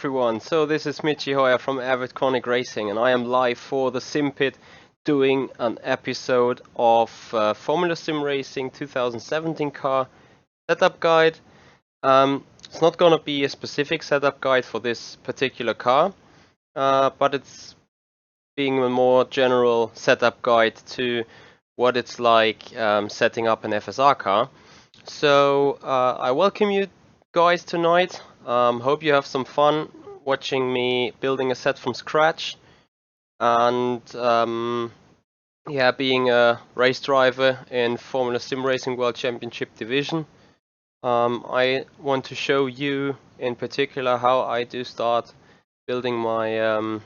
everyone, so this is Michi Hoyer from Avid Chronic Racing, and I am live for the Simpit doing an episode of Formula Simracing 2017 car setup guide. It's not gonna be a specific setup guide for this particular car, but it's being a more general setup guide to what it's like setting up an FSR car. So I welcome you guys tonight. Hope you have some fun watching me building a set from scratch, and yeah, being a race driver in Formula Simracing World Championship division. I want to show you in particular how I do start building my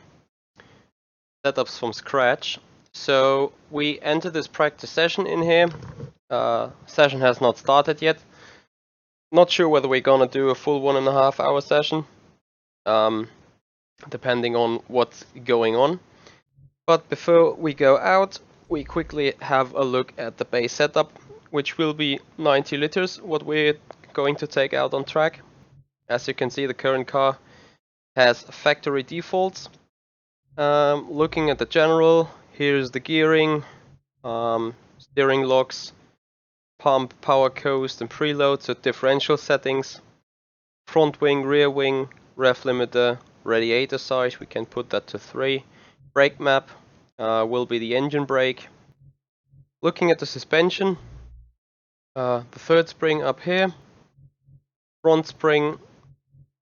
setups from scratch. So we enter this practice session in here. Session has not started yet. Not sure whether we're gonna do a full 1.5 hour session, depending on what's going on. But before we go out, we quickly have a look at the base setup, which will be 90 liters, what we're going to take out on track. As you can see, the current car has factory defaults. Looking at the general, here's the gearing, steering locks, pump, power coast and preload, so differential settings, front wing, rear wing, ref limiter, radiator size, we can put that to 3, brake map will be the engine brake. Looking at the suspension, the third spring up here, front spring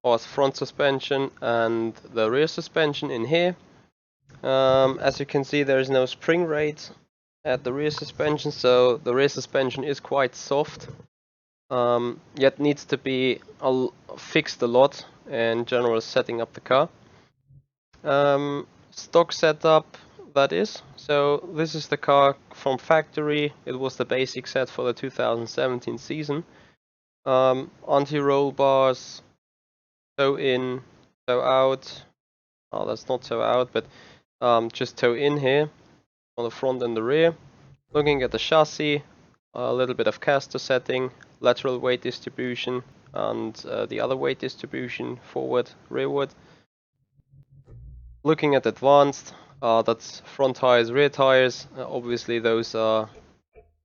or front suspension and the rear suspension in here. As you can see, there is no spring rate at the rear suspension, so the rear suspension is quite soft, yet needs to be fixed a lot in general setting up the car. Stock setup, that is. So this is the car from factory. It was the basic set for the 2017 season. Anti-roll bars, toe in, toe out. Oh, that's not toe out, but just toe in here on the front and the rear. Looking at the chassis, a little bit of caster setting, lateral weight distribution, and the other weight distribution, forward, rearward. Looking at advanced, that's front tires, rear tires. Obviously those are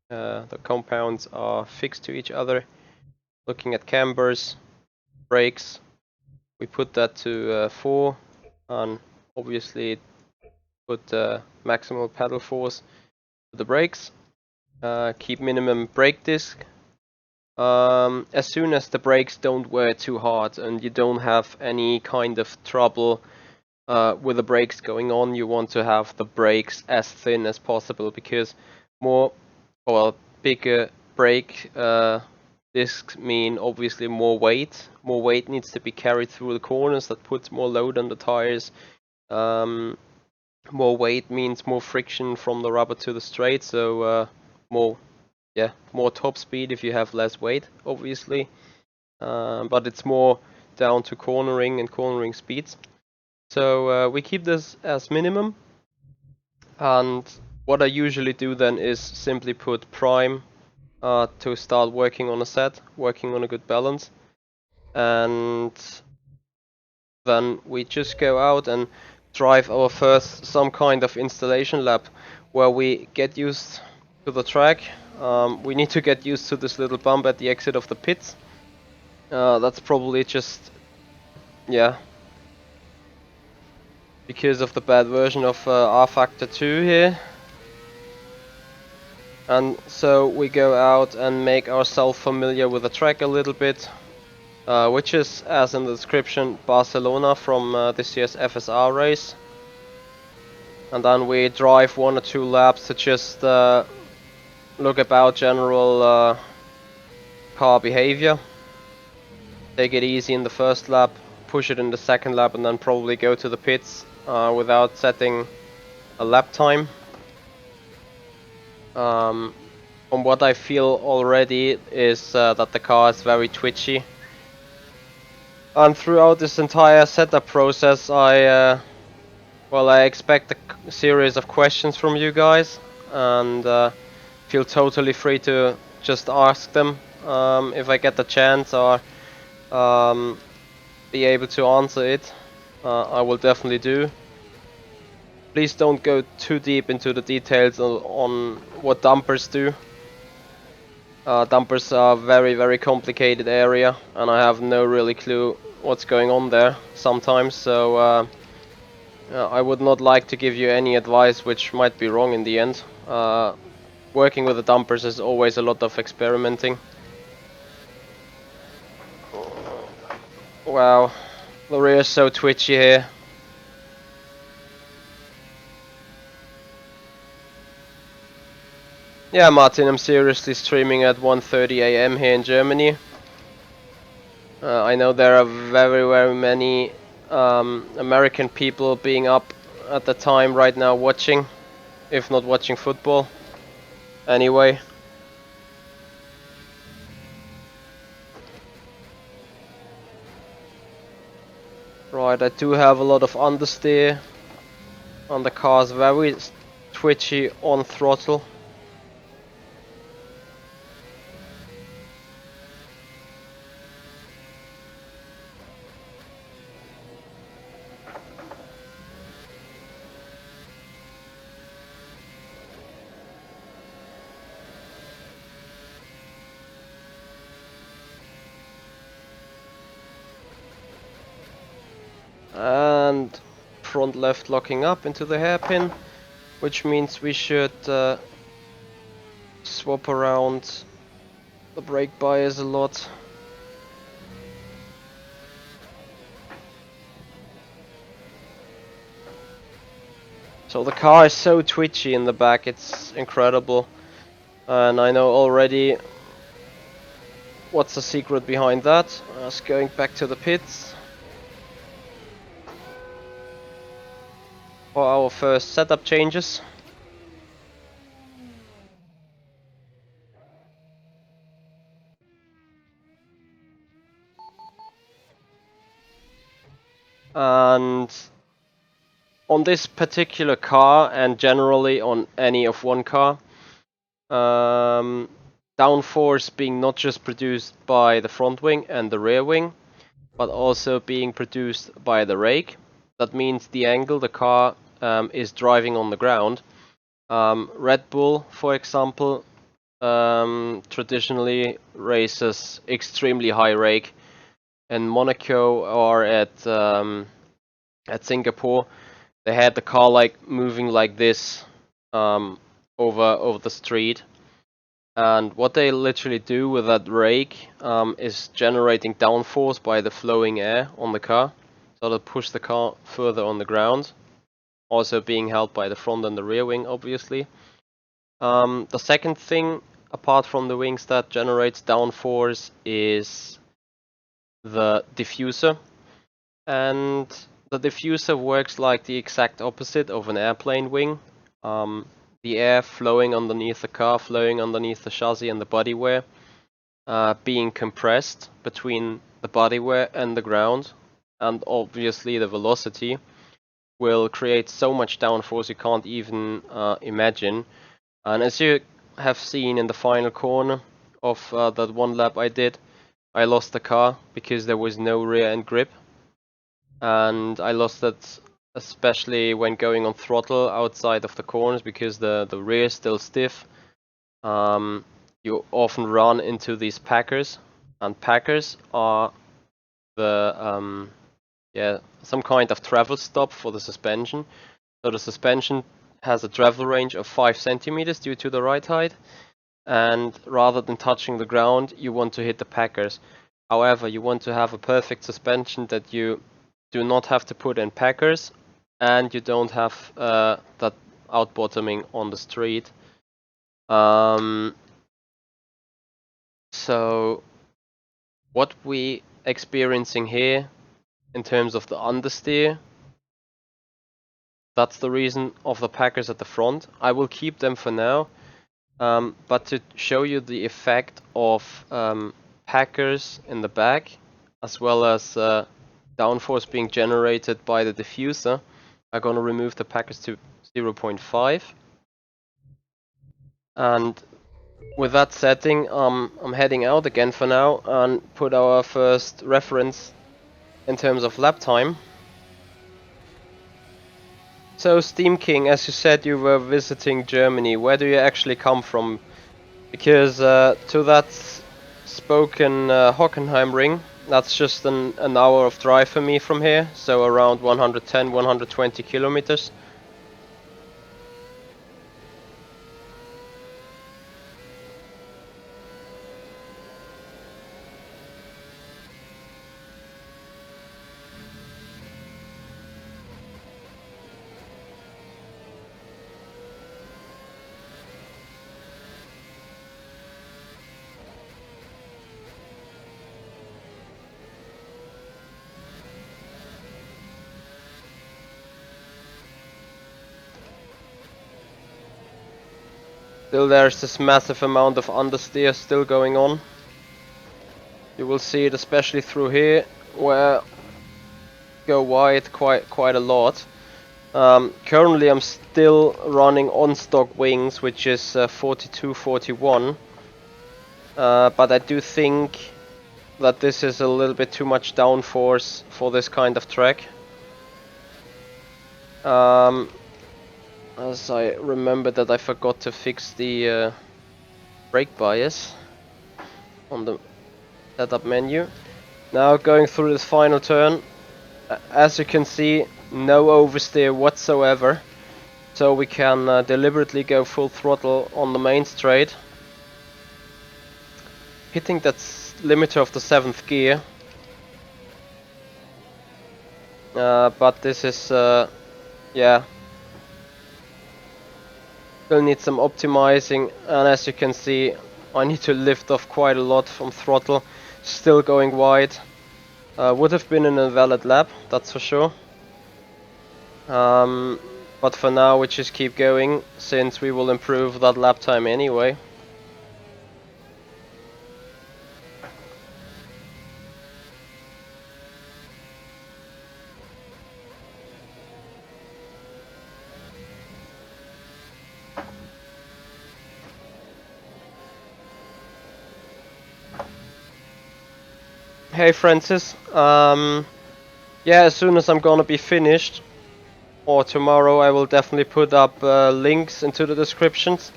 the compounds are fixed to each other. Looking at cambers, brakes, we put that to 4, and obviously put maximal pedal force to the brakes. Keep minimum brake disc. As soon as the brakes don't wear too hard and you don't have any kind of trouble with the brakes going on, you want to have the brakes as thin as possible, because bigger brake discs mean obviously more weight. More weight needs to be carried through the corners, that puts more load on the tires. More weight means more friction from the rubber to the straight, so more top speed if you have less weight, obviously. But it's more down to cornering and cornering speeds. So we keep this as minimum, and what I usually do then is simply put prime to start working on a set, working on a good balance, and then we just go out and drive our first some kind of installation lap where we get used to the track. We need to get used to this little bump at the exit of the pits. That's probably just, yeah, because of the bad version of rFactor 2 here. And so we go out and make ourselves familiar with the track a little bit, which is, as in the description, Barcelona from this year's FSR race. And then we drive 1 or 2 laps to just look about general car behavior. Take it easy in the first lap, push it in the second lap, and then probably go to the pits without setting a lap time. From what I feel already is that the car is very twitchy. And throughout this entire setup process, I expect a series of questions from you guys, and feel totally free to just ask them if I get the chance, or be able to answer it. I will definitely do. Please don't go too deep into the details on what dumpers do. Dumpers are a very complicated area, and I have no really clue what's going on there sometimes, so I would not like to give you any advice which might be wrong in the end. Working with the dumpers is always a lot of experimenting. Wow, the rear is so twitchy here. Yeah, Martin, I'm seriously streaming at 1:30 AM here in Germany. I know there are very many American people being up at the time right now watching, if not watching football. Anyway. Right, I do have a lot of understeer, and the car's very twitchy on throttle. And front left locking up into the hairpin, which means we should swap around the brake bias a lot. So the car is so twitchy in the back, it's incredible. And I know already what's the secret behind that. Us going back to the pits for our first setup changes. And on this particular car, and generally on any F1 car, downforce being not just produced by the front wing and the rear wing, but also being produced by the rake. That means the angle the car is driving on the ground. Red Bull, for example, traditionally races extremely high rake. In Monaco or at Singapore, they had the car like moving like this over the street. And what they literally do with that rake is generating downforce by the flowing air on the car, so to push the car further on the ground, also being held by the front and the rear wing, obviously. The second thing, apart from the wings, that generates downforce is the diffuser. And the diffuser works like the exact opposite of an airplane wing. The air flowing underneath the car, flowing underneath the chassis and the bodywear, being compressed between the bodywear and the ground, and obviously the velocity will create so much downforce you can't even imagine. And as you have seen in the final corner of that one lap I did, I lost the car because there was no rear end grip, and I lost it especially when going on throttle outside of the corners because the rear is still stiff. You often run into these packers, and packers are the some kind of travel stop for the suspension. So the suspension has a travel range of 5 centimeters due to the ride height, and rather than touching the ground, you want to hit the packers. However, you want to have a perfect suspension that you do not have to put in packers, and you don't have that out bottoming on the street. So what we experiencing here in terms of the understeer, that's the reason of the packers at the front. I will keep them for now, but to show you the effect of packers in the back, as well as downforce being generated by the diffuser, I'm going to remove the packers to 0.5. And with that setting, I'm heading out again for now and put our first reference in terms of lap time. So Steam King, as you said, you were visiting Germany. Where do you actually come from? Because to that spoken Hockenheim ring, that's just an hour of drive for me from here, so around 110, 120 kilometers. Still there's this massive amount of understeer still going on. You will see it especially through here, where go wide quite a lot. Currently I'm still running on stock wings, which is 42, 41. But I do think that this is a little bit too much downforce for this kind of track. As I remember that I forgot to fix the brake bias on the setup menu. Now going through this final turn, as you can see, no oversteer whatsoever, so we can deliberately go full throttle on the main straight, hitting that limiter of the 7th gear. But this is yeah, still need some optimizing, and as you can see, I need to lift off quite a lot from throttle. Still going wide. Would have been an invalid lap, that's for sure. But for now we just keep going, since we will improve that lap time anyway. Hey Francis, yeah, as soon as I'm gonna be finished, or tomorrow, I will definitely put up links into the descriptions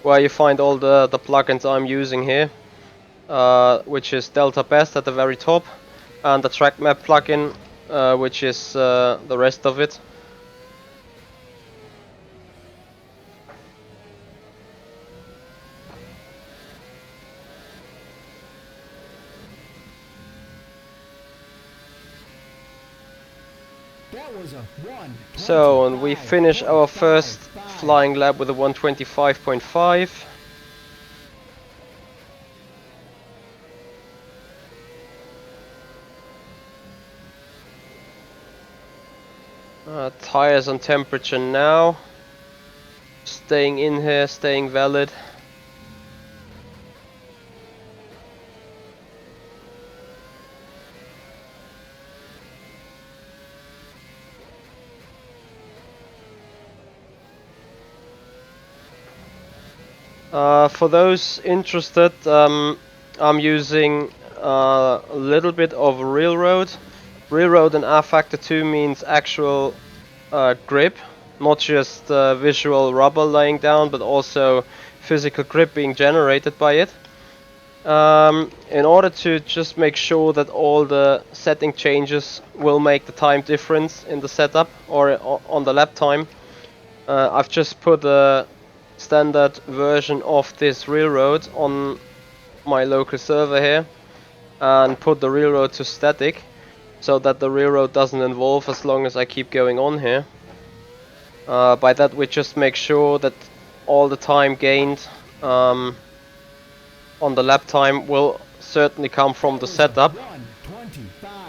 where you find all the plugins I'm using here, which is Delta Best at the very top, and the track map plugin, which is the rest of it. So, and we finish our first flying lap with a 125.5. Tires on temperature now. Staying in here, staying valid. For those interested, I'm using a little bit of railroad. Railroad and rFactor 2 means actual grip, not just visual rubber laying down, but also physical grip being generated by it. In order to just make sure that all the setting changes will make the time difference in the setup or on the lap time, I've just put a standard version of this railroad on my local server here and put the railroad to static, so that the railroad doesn't evolve as long as I keep going on here. By that we just make sure that all the time gained on the lap time will certainly come from the setup,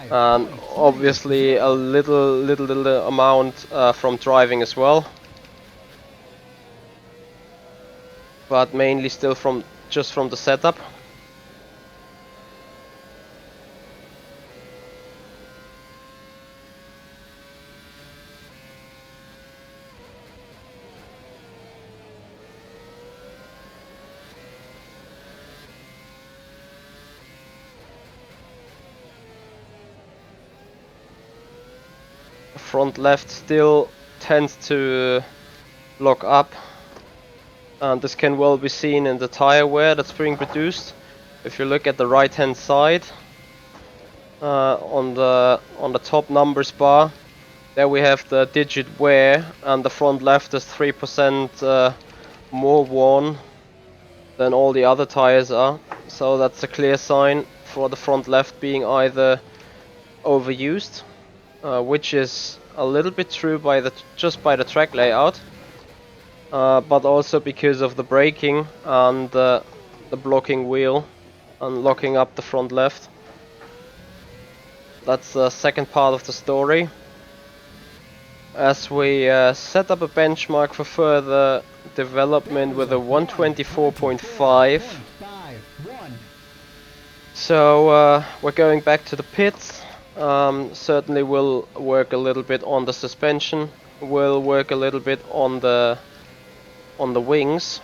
and obviously a little amount from driving as well, but mainly still just from the setup. Front left still tends to lock up, and this can well be seen in the tire wear that's being produced. If you look at the right hand side, on the top numbers bar, there we have the digit wear, and the front left is 3% more worn than all the other tires are. So that's a clear sign for the front left being either overused, which is a little bit true by just by the track layout, but also because of the braking and the blocking wheel and locking up the front left. That's the second part of the story. As we set up a benchmark for further development with a 124.5. So we're going back to the pits. Certainly we'll work a little bit on the suspension. We'll work a little bit on the wings.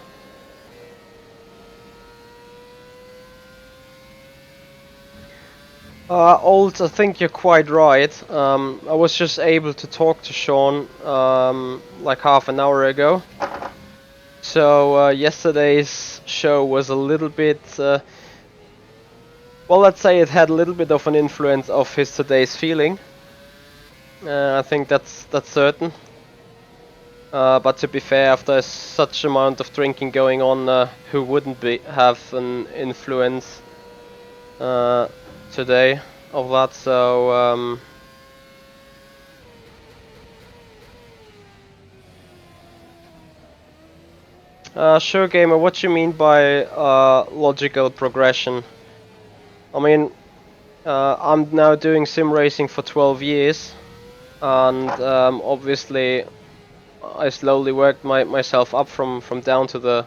Old, I think you're quite right. I was just able to talk to Sean like half an hour ago. So yesterday's show was a little bit, well, let's say it had a little bit of an influence of his today's feeling. I think that's certain. But to be fair, after such amount of drinking going on, who wouldn't have an influence today of that? So sure, gamer, what you mean by logical progression? I mean, I'm now doing sim racing for 12 years, and obviously I slowly worked myself up from down to the,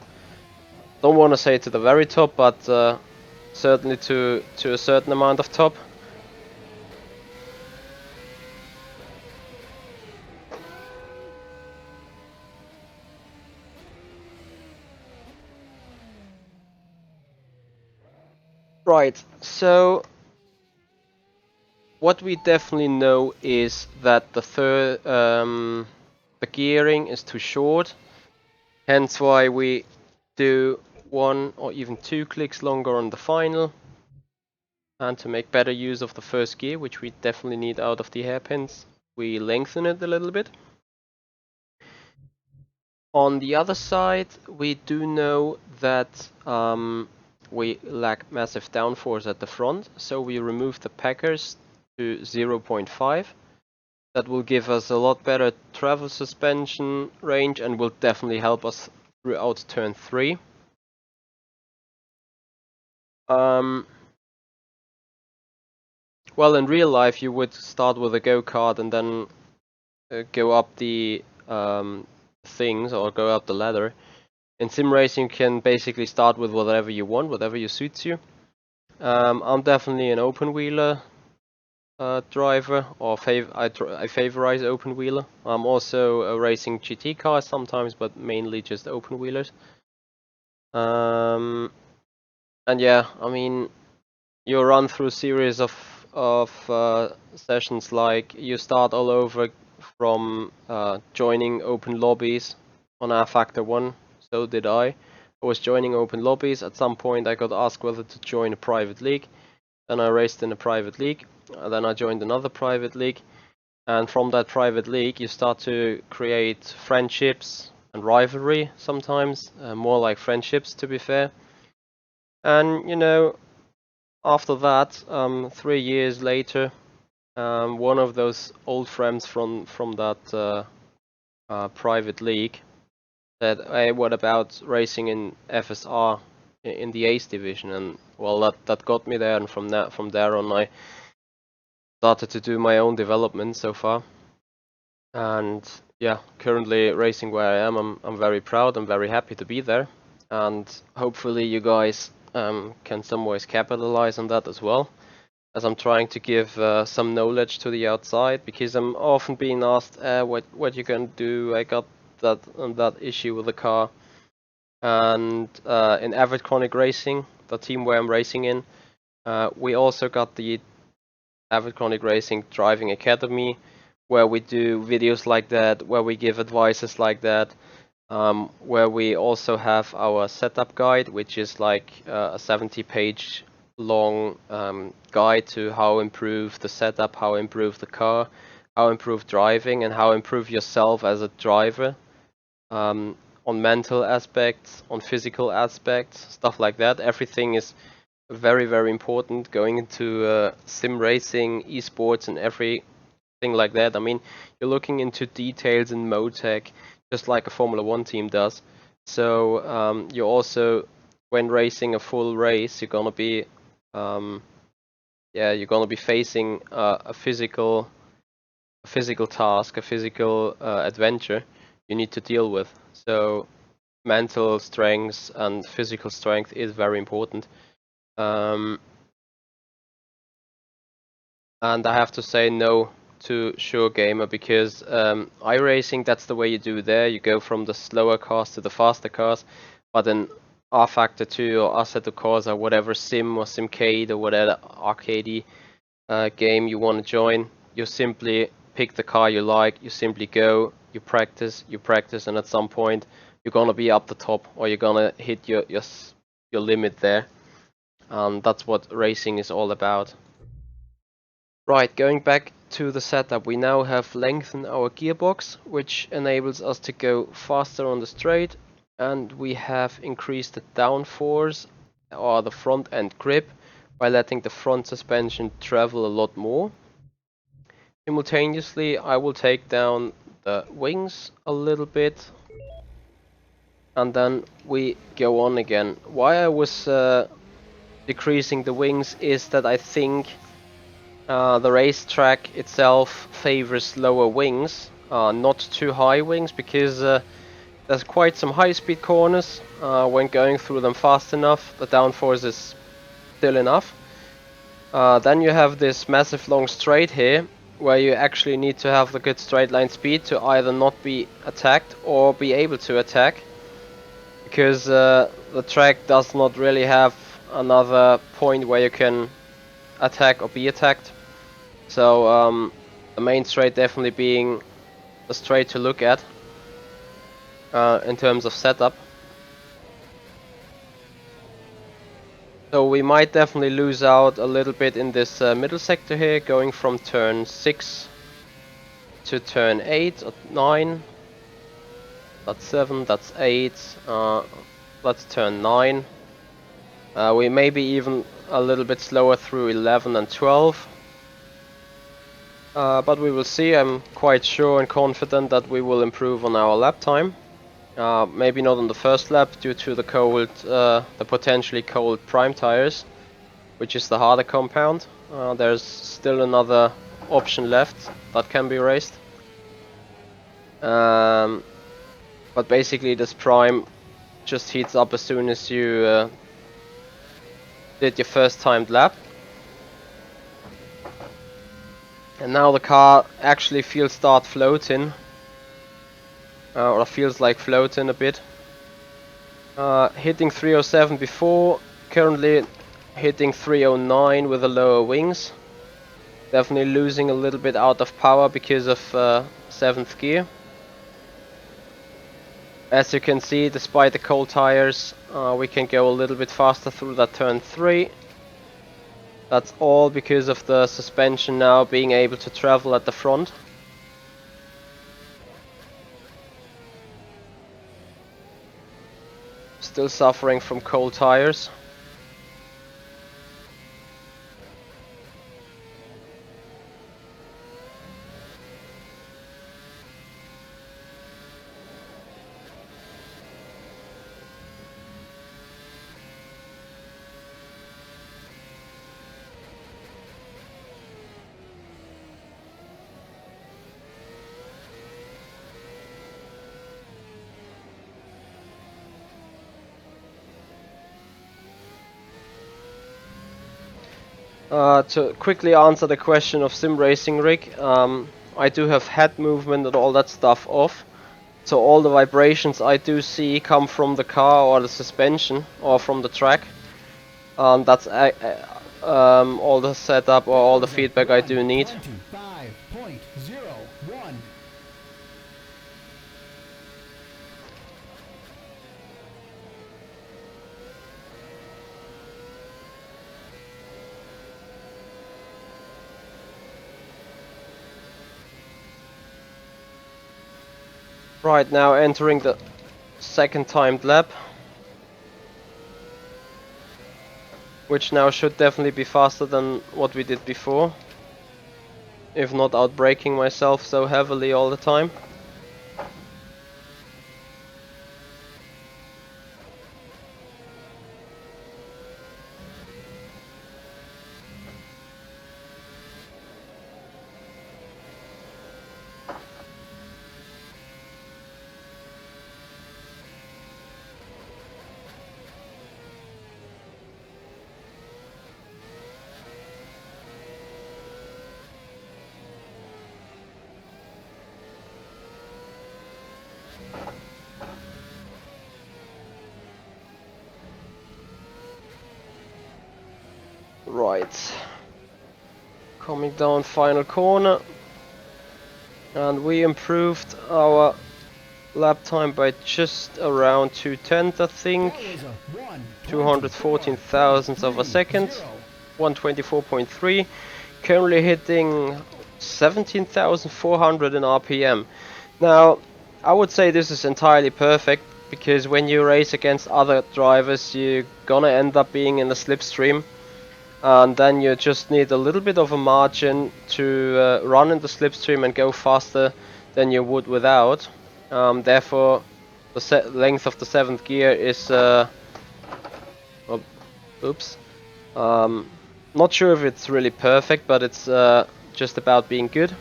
don't want to say to the very top, but certainly to a certain amount of top. Right, so what we definitely know is that the gearing is too short, hence why we do 1 or even 2 clicks longer on the final, and to make better use of the first gear, which we definitely need out of the hairpins, we lengthen it a little bit. On the other side, we do know that we lack massive downforce at the front, so we remove the packers to 0.5. That will give us a lot better travel suspension range and will definitely help us throughout turn 3. Well, in real life you would start with a go-kart and then go up the things or go up the ladder. In sim racing you can basically start with whatever you want, whatever suits you. I'm definitely an open wheeler driver, or I favorize open wheeler. I'm also racing GT cars sometimes, but mainly just open wheelers. And yeah, I mean, you run through a series of sessions, like you start all over from joining open lobbies on rFactor 1. So did I. I was joining open lobbies. At some point I got asked whether to join a private league. Then I raced in a private league. Then I joined another private league. And from that private league you start to create friendships and rivalry sometimes. More like friendships, to be fair. And you know, after that, 3 years later, one of those old friends from that private league said, "Hey, what about racing in FSR in the Ace division?" And well, that got me there, and from there on, I started to do my own development so far. And yeah, currently racing where I am, I'm very proud. I'm very happy to be there, and hopefully you guys can some ways capitalize on that as well, as I'm trying to give some knowledge to the outside, because I'm often being asked, what you gonna do? I got that issue with the car. And in Avid Chronic Racing, the team where I'm racing in, we also got the Avid Chronic Racing Driving Academy, where we do videos like that, where we give advices like that, where we also have our setup guide, which is like a 70-page long guide to how improve the setup, how improve the car, how improve driving, and how improve yourself as a driver, on mental aspects, on physical aspects, stuff like that. Everything is very, very important going into sim racing, esports, and everything like that. I mean, you're looking into details in Motec, just like a Formula 1 team does. So you're also, when racing a full race, you're gonna be, you're gonna be facing a physical task, a physical adventure you need to deal with. So mental strength and physical strength is very important. And I have to say no to Sure Gamer, because iRacing, that's the way you do there. You go from the slower cars to the faster cars, but in rFactor 2 or Assetto Corsa, whatever sim or Simcade or whatever arcade game you want to join, you simply pick the car you like, you simply go, you practice, and at some point you're gonna be up the top, or you're gonna hit your limit there. And that's what racing is all about. Right, going back to the setup, we now have lengthened our gearbox, which enables us to go faster on the straight, and we have increased the downforce, or the front end grip, by letting the front suspension travel a lot more. Simultaneously, I will take down the wings a little bit, and then we go on again. Why I was decreasing the wings is that I think the racetrack itself favors lower wings, not too high wings, because there's quite some high-speed corners. When going through them fast enough, the downforce is still enough. Then you have this massive long straight here, where you actually need to have the good straight line speed to either not be attacked or be able to attack, because the track does not really have another point where you can attack or be attacked. So the main straight definitely being the straight to look at in terms of setup. So we might definitely lose out a little bit in this middle sector here, going from turn 6 to turn 8 or 9. That's 7, that's 8, that's turn 9. We may be even a little bit slower through 11 and 12. But we will see. I'm quite sure and confident that we will improve on our lap time. Maybe not on the first lap due to the cold, the potentially cold prime tires, which is the harder compound. There's still another option left that can be raced. But basically this prime just heats up as soon as you did your first timed lap. And now the car actually feels start floating, or feels like floating a bit. Hitting 307 before, currently hitting 309 with the lower wings. Definitely losing a little bit out of power because of 7th gear. As you can see, despite the cold tires, we can go a little bit faster through that turn 3. That's all because of the suspension now being able to travel at the front. Still suffering from cold tires. To quickly answer the question of sim racing rig, I do have head movement and all that stuff off, so all the vibrations I do see come from the car or the suspension or from the track. That's all the setup or all the feedback I do need. Right, now entering the second timed lap, which now should definitely be faster than what we did before, if not outbraking myself so heavily all the time. Right, coming down final corner, and we improved our lap time by just around 2/10, I think, 214 thousandths of a second, 124.3, currently hitting 17,400 in RPM. Now, I would say this is entirely perfect, because when you race against other drivers, you're gonna end up being in the slipstream. And then you just need a little bit of a margin to run in the slipstream and go faster than you would without. Therefore, the length of the 7th gear is oops. Not sure if it's really perfect, but it's just about being good.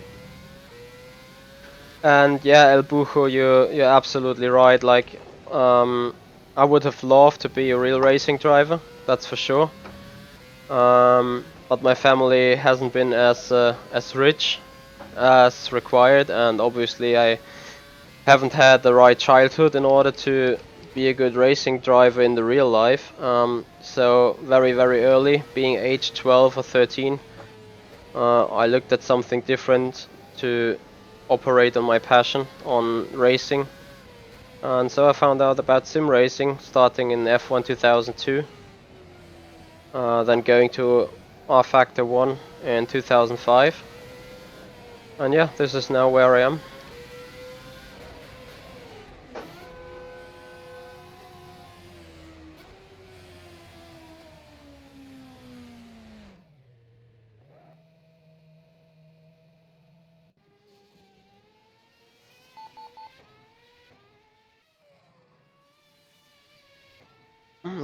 And yeah, El Bujo, you're absolutely right. Like, I would have loved to be a real racing driver, that's for sure. But my family hasn't been as rich as required, and obviously I haven't had the right childhood in order to be a good racing driver in the real life. So very early, being age 12 or 13, I looked at something different to operate on my passion on racing, and so I found out about sim racing, starting in F1 2002. Then going to rFactor 1 in 2005. And yeah, this is now where I am.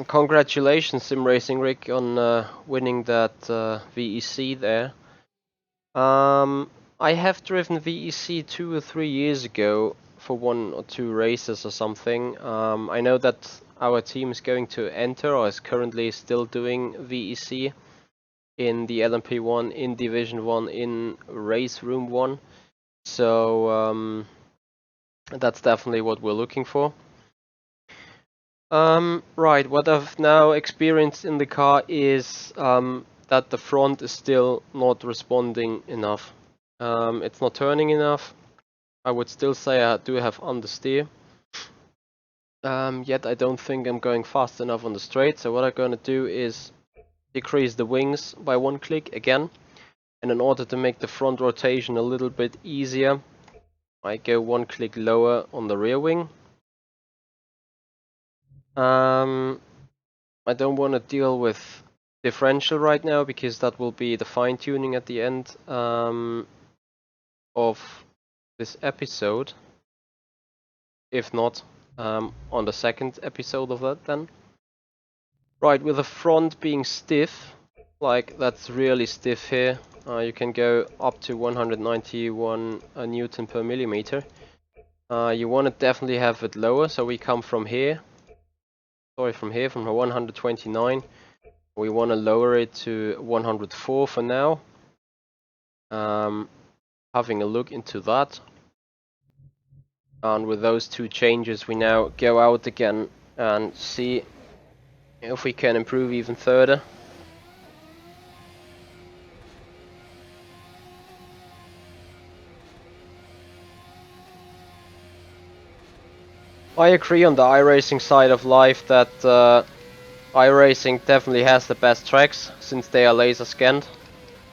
Congratulations, Sim Racing Rick, on winning that VEC there. I have driven VEC 2 or 3 years ago for 1 or 2 races or something. I know that our team is going to enter, or is currently still doing VEC in the LMP1, in Division 1, in Race Room 1. So that's definitely what we're looking for. Right, what I've now experienced in the car is that the front is still not responding enough. It's not turning enough. I would still say I do have understeer. Yet I don't think I'm going fast enough on the straight, so what I'm gonna do is decrease the wings by 1 click again. And in order to make the front rotation a little bit easier, I go 1 click lower on the rear wing. I don't want to deal with differential right now, because that will be the fine tuning at the end of this episode. If not, on the second episode of that then. Right, with the front being stiff, like that's really stiff here, you can go up to 191 Newton per millimeter. You want to definitely have it lower, so we come from here. Sorry, from 129. We want to lower it to 104 for now. Having a look into that. And with those 2 changes, we now go out again and see if we can improve even further. I agree on the iRacing side of life that iRacing definitely has the best tracks, since they are laser scanned.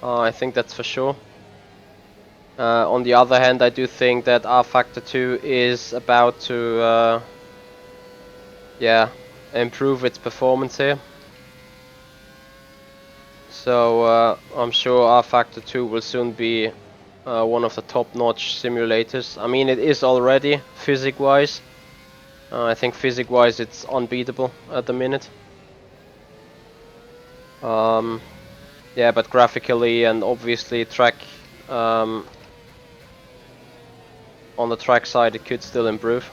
I think that's for sure. On the other hand, I do think that rFactor 2 is about to yeah, improve its performance here. So I'm sure rFactor 2 will soon be one of the top-notch simulators. I mean, it is already physics-wise. I think physics-wise it's unbeatable at the minute. Yeah, but graphically and obviously track on the track side it could still improve.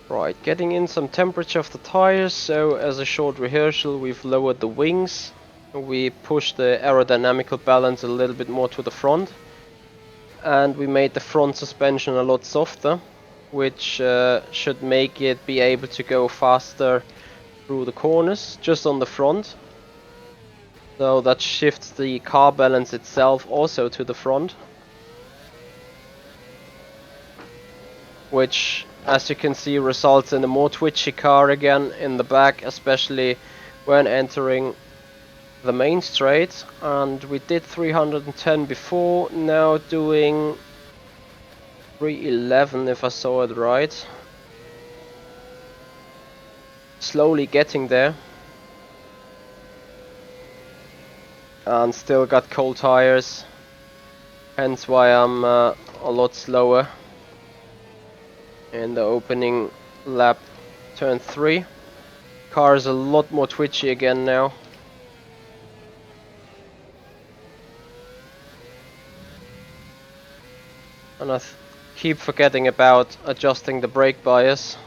Right, getting in some temperature of the tires. So as a short rehearsal, we've lowered the wings. We pushed the aerodynamical balance a little bit more to the front. And we made the front suspension a lot softer, which should make it be able to go faster through the corners, just on the front. So that shifts the car balance itself also to the front. Which, as you can see, results in a more twitchy car again in the back, especially when entering the main straight. And we did 310 before, now doing 311 if I saw it right. Slowly getting there. And still got cold tires, hence why I'm a lot slower in the opening lap, turn 3. Car is a lot more twitchy again now. And I keep forgetting about adjusting the brake bias.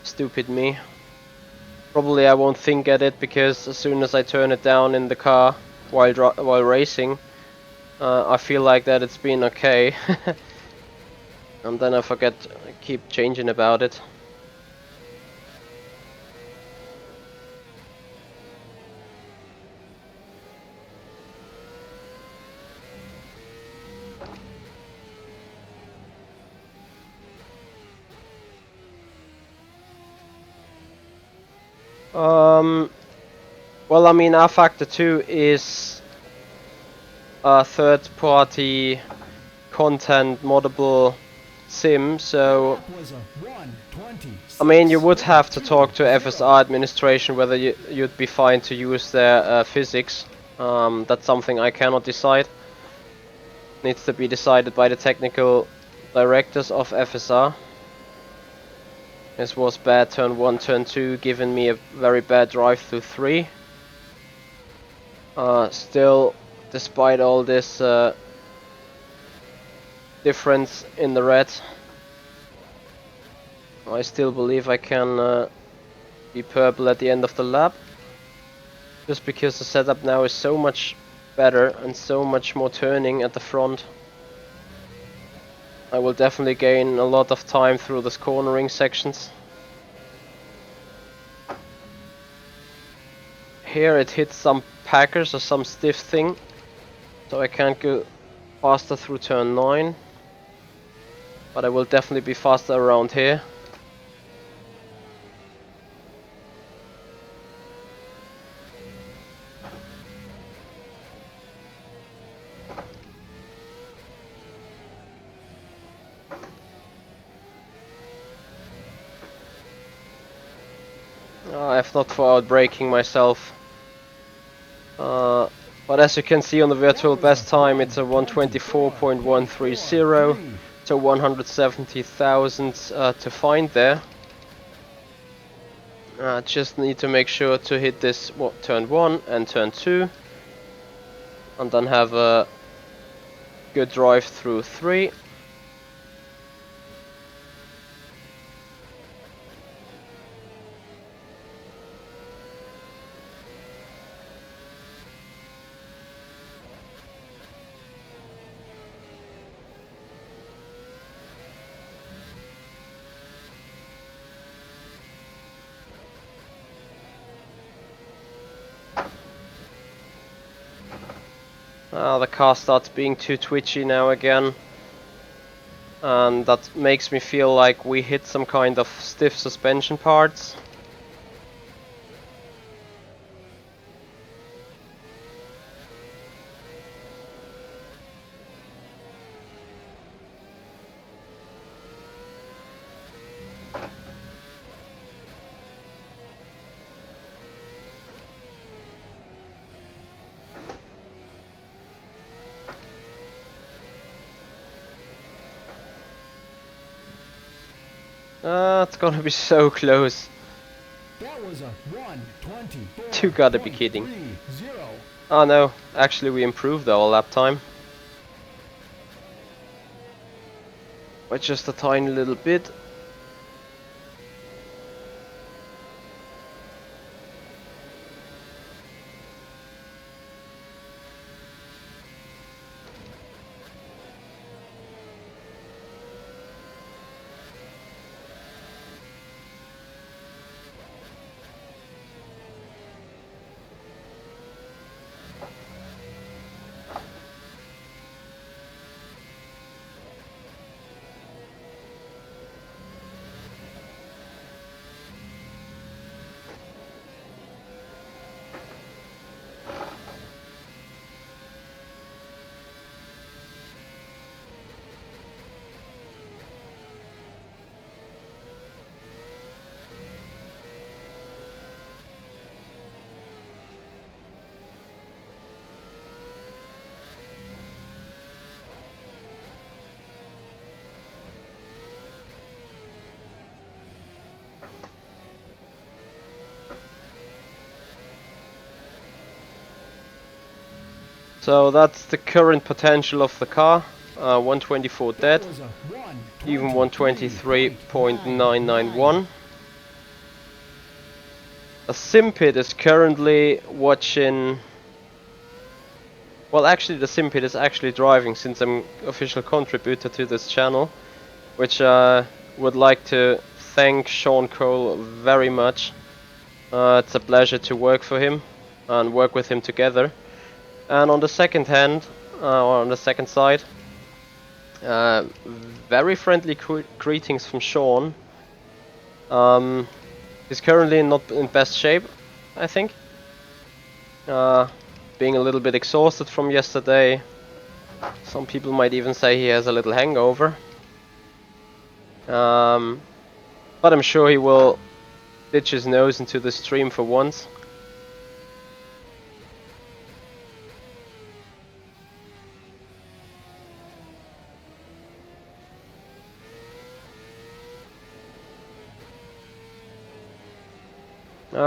Stupid me. Probably I won't think at it, because as soon as I turn it down in the car while racing, I feel like that it's been okay. And then I forget, I keep changing about it. Well, I mean, rFactor 2 is a third-party content moddable sim, so I mean, you would have to talk to FSR administration whether you'd be fine to use their physics. That's something I cannot decide. Needs to be decided by the technical directors of FSR. This was bad turn 1, turn 2, giving me a very bad drive through 3. Still, despite all this difference in the red, I still believe I can be purple at the end of the lap. Just because the setup now is so much better and so much more turning at the front. I will definitely gain a lot of time through this cornering sections. Here it hits some packers or some stiff thing, so I can't go faster through turn 9. But I will definitely be faster around here. I have not thought out braking myself. But as you can see on the virtual best time, it's a 124.130, so 170,000 to find there. Just need to make sure to hit this turn 1 and turn 2, and then have a good drive through 3. The car starts being too twitchy now again. and that makes me feel like we hit some kind of stiff suspension parts. It's gonna be so close. That was a 1:24. You gotta be kidding. Oh no, actually we improved our lap time. By just a tiny little bit. So that's the current potential of the car. 124 dead, even 123.991. A Simpit is currently watching. Well, actually, the Simpit is actually driving since I'm official contributor to this channel, which I would like to thank Sean Cole very much. It's a pleasure to work for him and work with him together. And on the second hand, or on the second side, very friendly greetings from Sean. He's currently not in best shape, I think. Being a little bit exhausted from yesterday. Some people might even say he has a little hangover. But I'm sure he will ditch his nose into the stream for once.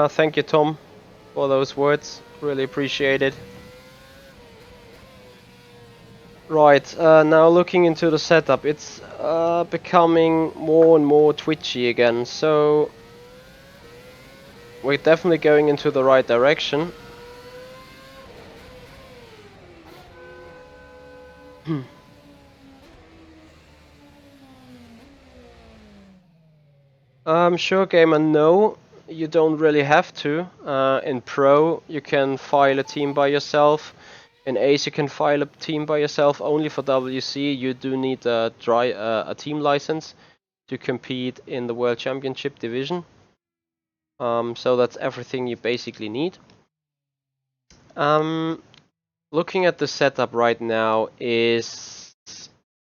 Thank you, Tom, for those words. Really appreciate it. Right, now looking into the setup, it's becoming more and more twitchy again, so we're definitely going into the right direction. Sure, gamer, no, you don't really have to. In Pro, you can file a team by yourself. In Ace, you can file a team by yourself. Only for WC, you do need a team license to compete in the World Championship division. So that's everything you basically need. Looking at the setup right now is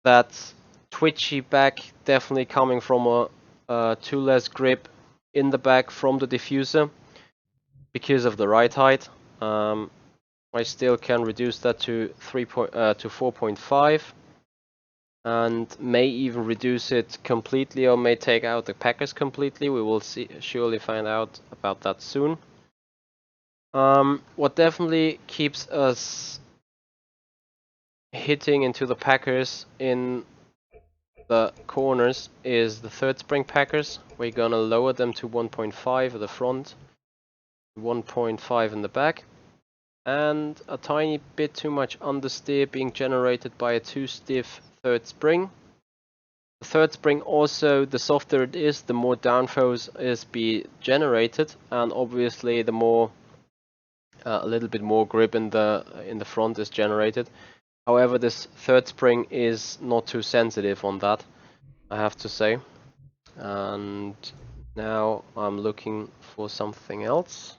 that twitchy back definitely coming from a too less grip in the back from the diffuser because of the ride height. I still can reduce that to 4.5 and may even reduce it completely or may take out the packers completely. We will surely find out about that soon. What definitely keeps us hitting into the packers in the corners is the third spring packers. We're gonna lower them to 1.5 at the front, 1.5 in the back, and a tiny bit too much understeer being generated by a too stiff third spring. The third spring also, the softer it is, the more downforce is be generated, and obviously the more a little bit more grip in the front is generated. However, this third spring is not too sensitive on that. I have to say. And now I'm looking for something else.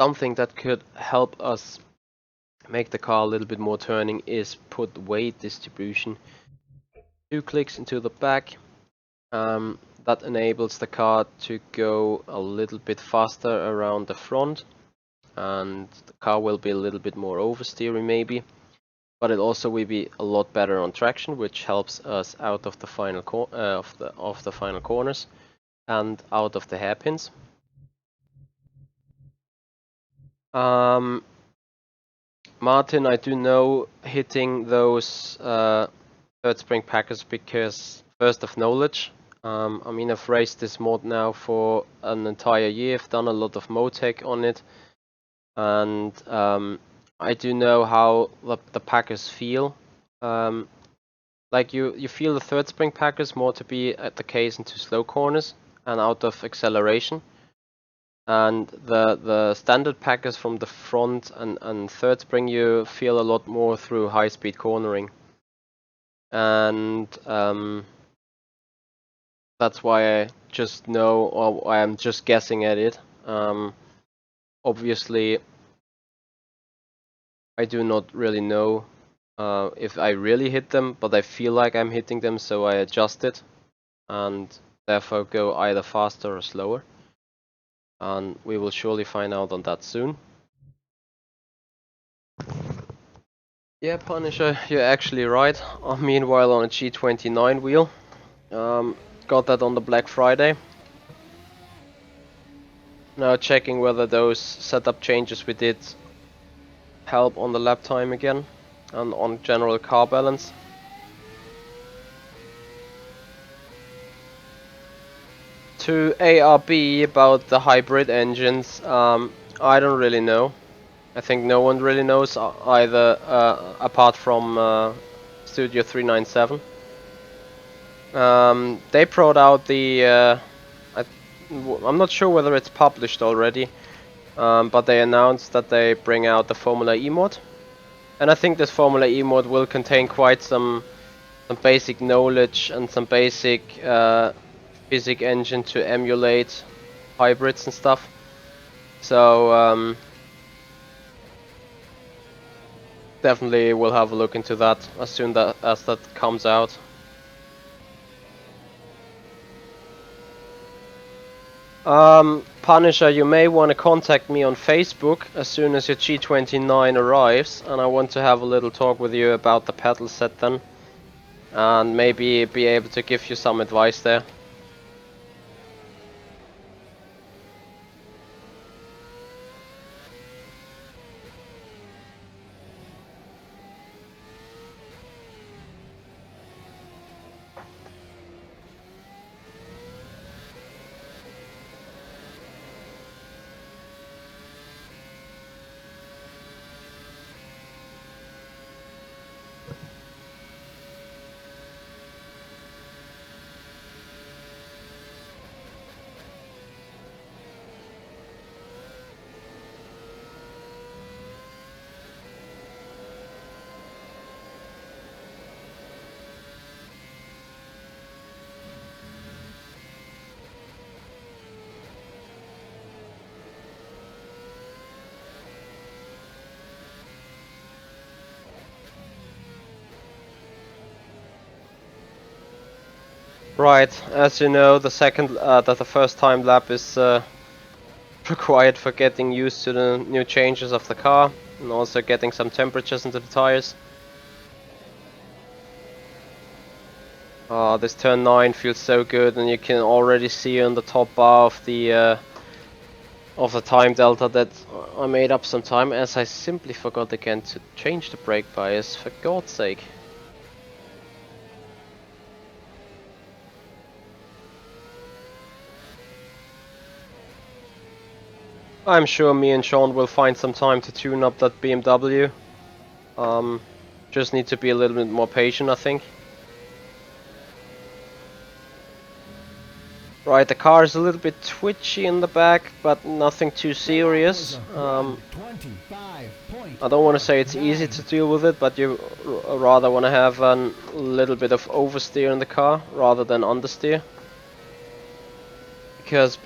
Something that could help us make the car a little bit more turning is put weight distribution. 2 clicks into the back. That enables the car to go a little bit faster around the front, and the car will be a little bit more oversteering maybe, but it also will be a lot better on traction, which helps us out of the final of the final corners and out of the hairpins. Martin, I do know hitting those third spring packers because first of knowledge. I mean, I've raced this mod now for an entire year. I've done a lot of Motec on it, and I do know how the packers feel. Like you feel the third spring packers more to be at the case into slow corners and out of acceleration, and the standard packers from the front and third spring you feel a lot more through high speed cornering, and that's why I just know, or I'm just guessing at it. Obviously, I do not really know if I really hit them, but I feel like I'm hitting them, so I adjust it, and therefore go either faster or slower. And we will surely find out on that soon. Yeah, Punisher, you're actually right. Meanwhile, on a G29 wheel. Got that on the Black Friday. Now checking whether those setup changes we did help on the lap time again and on general car balance. To ARB about the hybrid engines, I don't really know. I think no one really knows either, apart from Studio 397. They brought out the, I'm not sure whether it's published already, but they announced that they bring out the Formula E mod. And I think this Formula E mod will contain quite some basic knowledge and some basic physics engine to emulate hybrids and stuff. So definitely we'll have a look into that as soon as that comes out. Punisher, you may want to contact me on Facebook as soon as your G29 arrives, and I want to have a little talk with you about the pedal set then, and maybe be able to give you some advice there. Right, as you know, the first time lap is required for getting used to the new changes of the car and also getting some temperatures into the tires. This turn 9 feels so good, and you can already see on the top bar of the time delta that I made up some time, as I simply forgot again to change the brake bias, for God's sake. I'm sure me and Sean will find some time to tune up that BMW. Just need to be a little bit more patient, I think. Right, the car is a little bit twitchy in the back, but nothing too serious. I don't want to say it's easy to deal with it, but you rather want to have a little bit of oversteer in the car rather than understeer. Because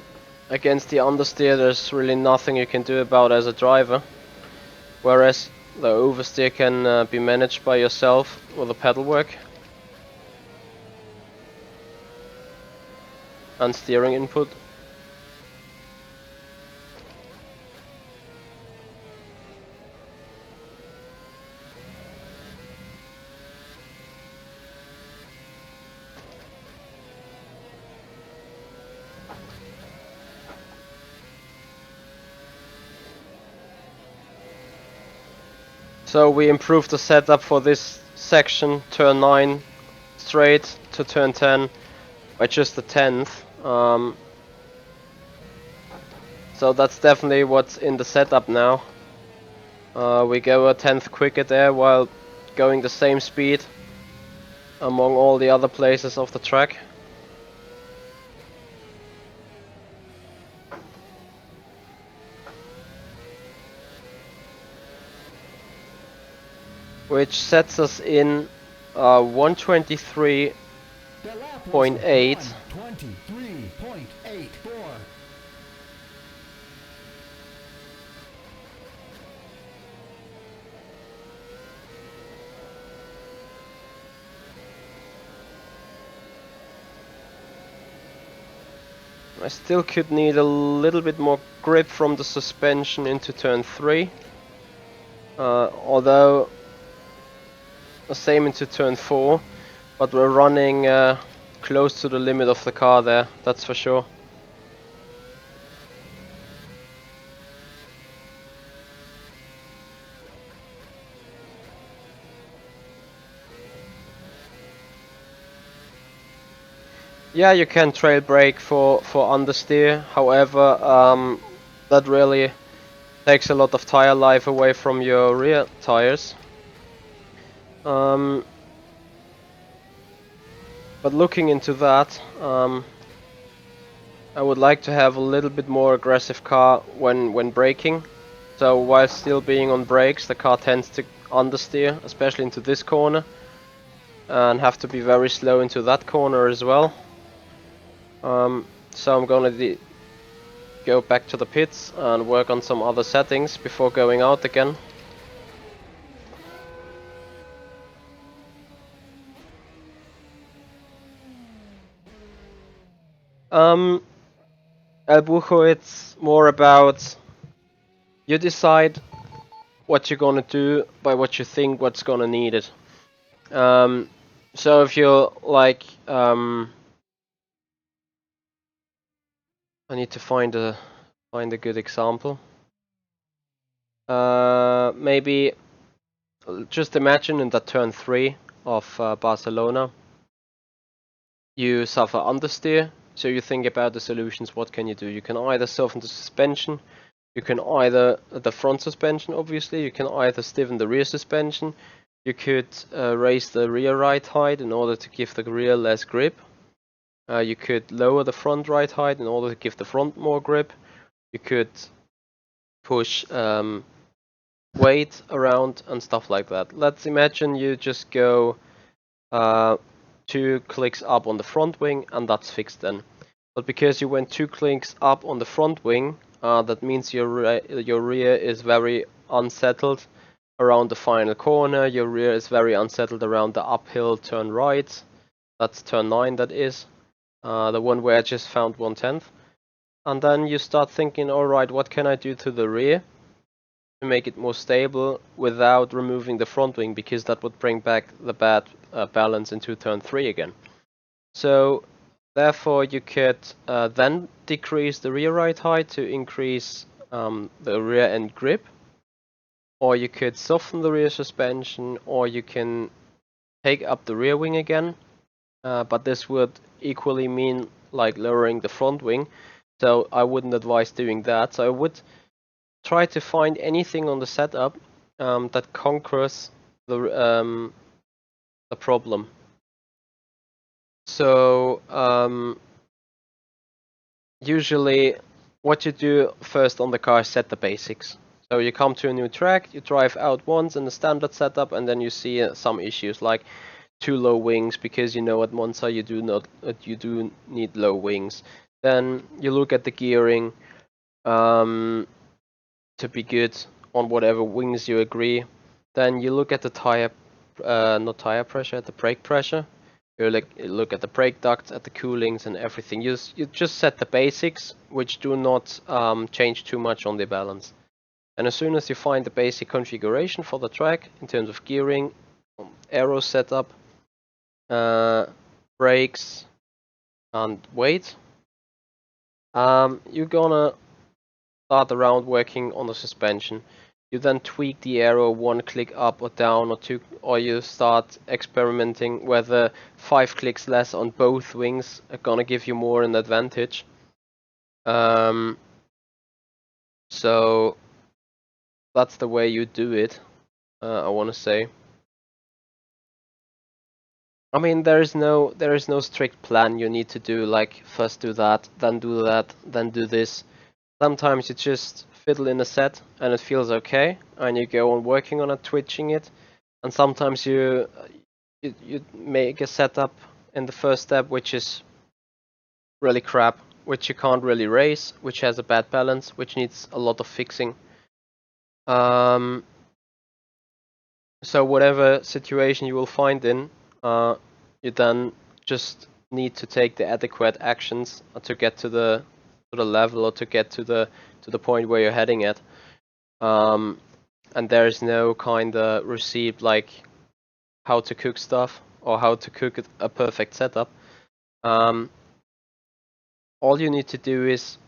against the understeer there's really nothing you can do about as a driver. Whereas the oversteer can be managed by yourself with the pedal work and steering input. So we improved the setup for this section, turn 9 straight to turn 10 by just a tenth. So that's definitely what's in the setup now. We go a tenth quicker there while going the same speed among all the other places of the track. Which sets us in 123.8. I still could need a little bit more grip from the suspension into turn 3. Although the same into turn 4, but we're running close to the limit of the car there, that's for sure. Yeah, you can trail brake for understeer, however that really takes a lot of tire life away from your rear tires. But looking into that, I would like to have a little bit more aggressive car when braking. So while still being on brakes, the car tends to understeer, especially into this corner, and have to be very slow into that corner as well. So I'm gonna go back to the pits and work on some other settings before going out again. El Bujo, it's more about you decide what you're gonna do by what you think what's gonna need it. So if you're like, I need to find a good example. Maybe just imagine in that turn 3 of Barcelona, you suffer understeer. So you think about the solutions. What can you do? You can either soften the suspension. You can either the front suspension, obviously. You can either stiffen the rear suspension. You could raise the rear ride height in order to give the rear less grip. You could lower the front ride height in order to give the front more grip. You could push weight around and stuff like that. Let's imagine you just go 2 clicks up on the front wing and that's fixed then. But because you went 2 clicks up on the front wing, that means your rear is very unsettled around the final corner. Your rear is very unsettled around the uphill turn right. That's turn 9, that is. The one where I just found 1/10. And then you start thinking, alright, what can I do to the rear to make it more stable without removing the front wing, because that would bring back the bad balance into turn 3 again. So therefore you could then decrease the rear ride height to increase the rear end grip, or you could soften the rear suspension, or you can take up the rear wing again, but this would equally mean like lowering the front wing, so I wouldn't advise doing that. So I would try to find anything on the setup that conquers the problem. So usually what you do first on the car is set the basics. So you come to a new track, you drive out once in the standard setup, and then you see some issues like too low wings, because you know at Monza you do need low wings. Then you look at the gearing to be good on whatever wings you agree. Then you look at the tire, not tire pressure, the brake pressure. You look at the brake ducts, at the coolings and everything. You just set the basics, which do not change too much on the balance. And as soon as you find the basic configuration for the track in terms of gearing, aero setup, brakes, and weight, you're gonna start around working on the suspension. You then tweak the aero one click up or down or two, or you start experimenting whether 5 clicks less on both wings are gonna give you more an advantage. So that's the way you do it, I want to say. I mean, there is no strict plan you need to do, like first do that, then do this. Sometimes you just fiddle in a set and it feels okay, and you go on working on it, twitching it. And sometimes you make a setup in the first step which is really crap, which you can't really race, which has a bad balance, which needs a lot of fixing. So whatever situation you will find in, you then just need to take the adequate actions to get to the level, or to get to the point where you're heading at. And there is no kind of recipe like how to cook stuff or how to cook a perfect setup. All you need to do is,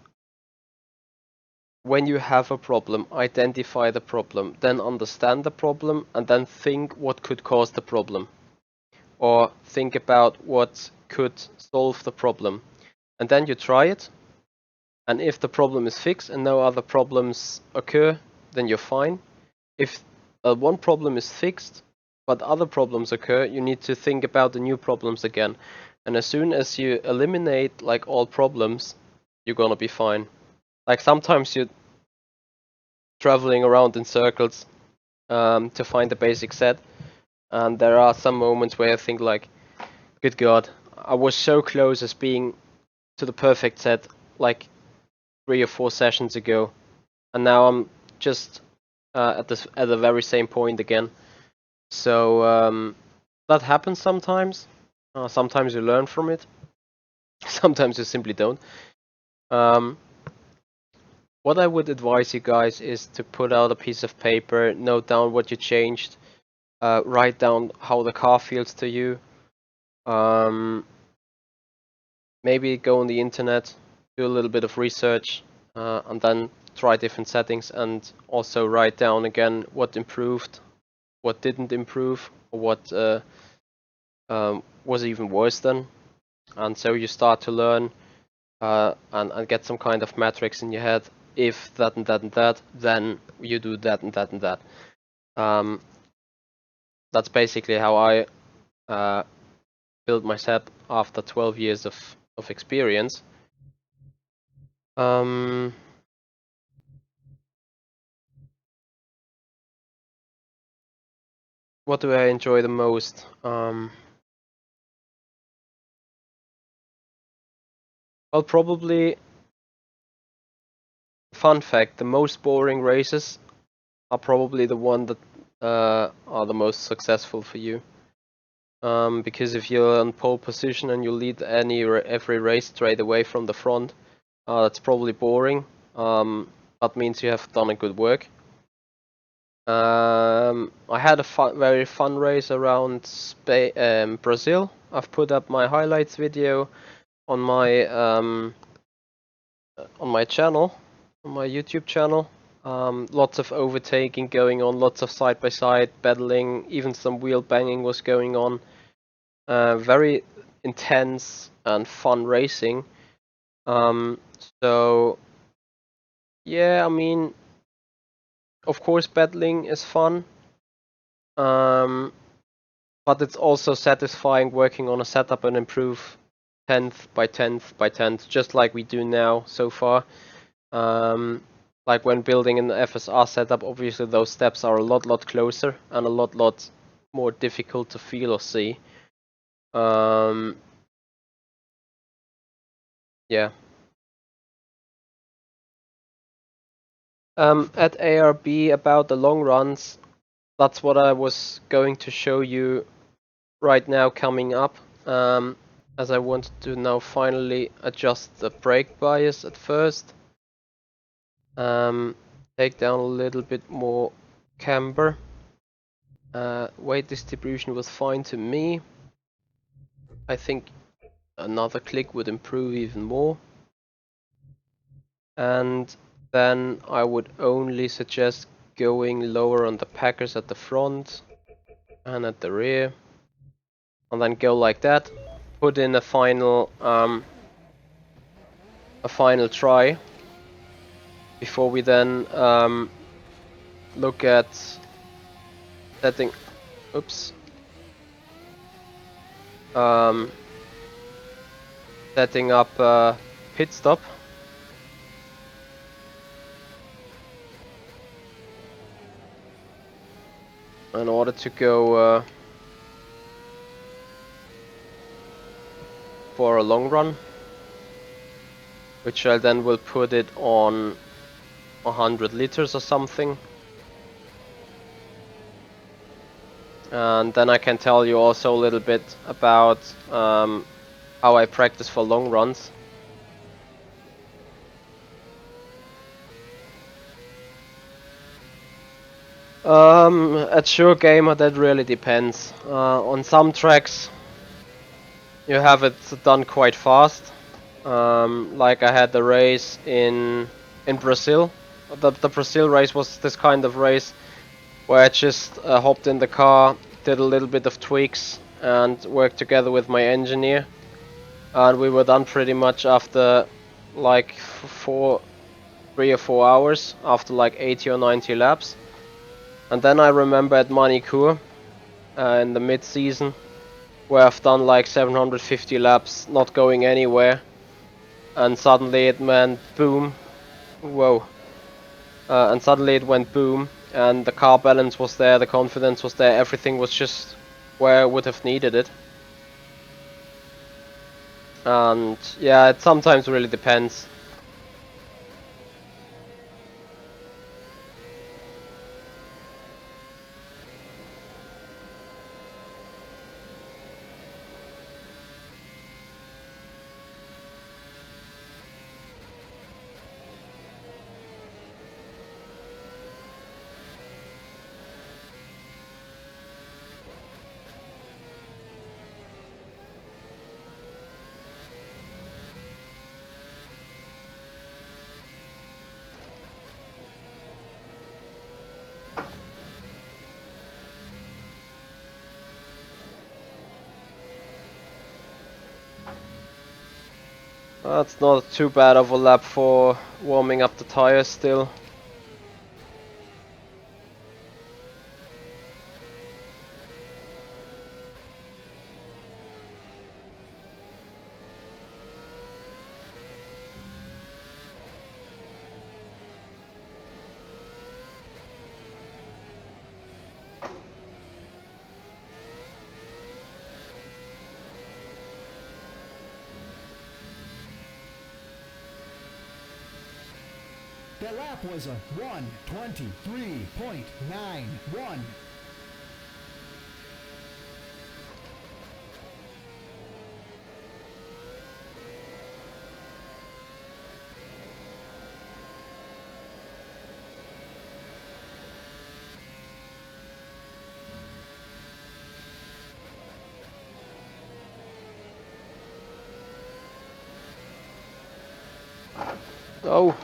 when you have a problem, identify the problem, then understand the problem, and then think what could cause the problem, or think about what could solve the problem, and then you try it. And if the problem is fixed and no other problems occur, then you're fine. If one problem is fixed but other problems occur, you need to think about the new problems again. And as soon as you eliminate like all problems, you're gonna be fine. Like sometimes you're traveling around in circles to find the basic set, and there are some moments where I think like, good God, I was so close as being to the perfect set like 3 or 4 sessions ago, and now I'm just at the very same point again. So that happens sometimes. Sometimes you learn from it. Sometimes you simply don't. What I would advise you guys is to put out a piece of paper, note down what you changed, write down how the car feels to you. Maybe go on the internet, do a little bit of research, and then try different settings, and also write down again what improved, what didn't improve, or what was even worse than. And so you start to learn and get some kind of metrics in your head. If that and that and that, then you do that and that and that. That's basically how I built my set after 12 years of experience. What do I enjoy the most? Well, probably, fun fact, the most boring races are probably the one that are the most successful for you. Because if you're in pole position and you lead every race straight away from the front, that's probably boring. That means you have done a good work. I had a very fun race around Brazil. I've put up my highlights video on my channel, on my YouTube channel. Lots of overtaking going on, lots of side by side battling, even some wheel banging was going on. Very intense and fun racing. So yeah, I mean, of course battling is fun, but it's also satisfying working on a setup and 10th by 10th by 10th, just like we do now so far. Like when building an FSR setup, obviously those steps are a lot closer and a lot more difficult to feel or see. Yeah. At ARB about the long runs, that's what I was going to show you right now coming up. As I wanted to now finally adjust the brake bias at first. Take down a little bit more camber. Weight distribution was fine to me. I think another click would improve even more. And then I would only suggest going lower on the packers at the front and at the rear. And then go like that. Put in a final try before we then look at setting. Oops. Setting up a pit stop. In order to go for a long run, which I then will put it on 100 liters or something. And then I can tell you also a little bit about how I practice for long runs. At Sure Gamer, that really depends. On some tracks you have it done quite fast. Like I had the race in Brazil. The Brazil race was this kind of race where I just hopped in the car, did a little bit of tweaks and worked together with my engineer, and we were done pretty much after like 3 or 4 hours, after like 80 or 90 laps. And then I remember at Manicure in the mid-season, where I've done like 750 laps, not going anywhere, and suddenly it went boom. Whoa. And suddenly it went boom, and the car balance was there, the confidence was there, everything was just where I would have needed it. And yeah, it sometimes really depends. That's not too bad of a lap for warming up the tires still. The lap was a 1:23.91. Oh.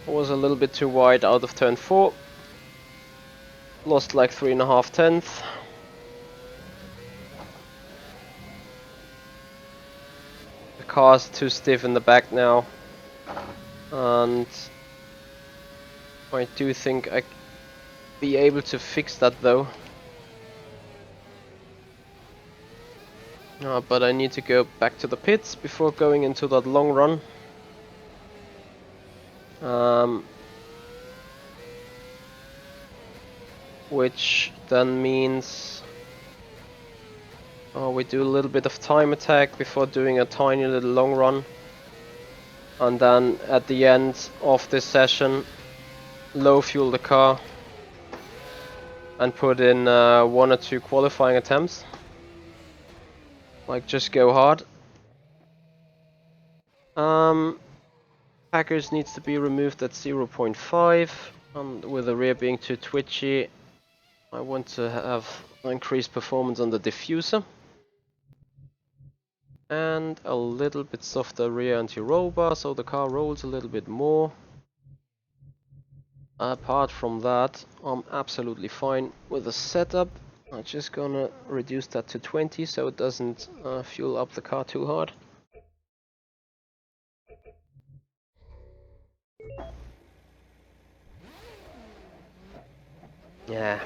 Was a little bit too wide out of turn 4. Lost like 3.5 tenths. The car's too stiff in the back now, and I do think I be able to fix that though. But I need to go back to the pits before going into that long run. Which then means we do a little bit of time attack before doing a tiny little long run. And then at the end of this session, low fuel the car and put in 1 or 2 qualifying attempts. Like, just go hard. Packers needs to be removed at 0.5, and with the rear being too twitchy, I want to have increased performance on the diffuser. And a little bit softer rear anti-roll bar, so the car rolls a little bit more. Apart from that, I'm absolutely fine with the setup. I'm just gonna reduce that to 20 so it doesn't fuel up the car too hard. Yeah.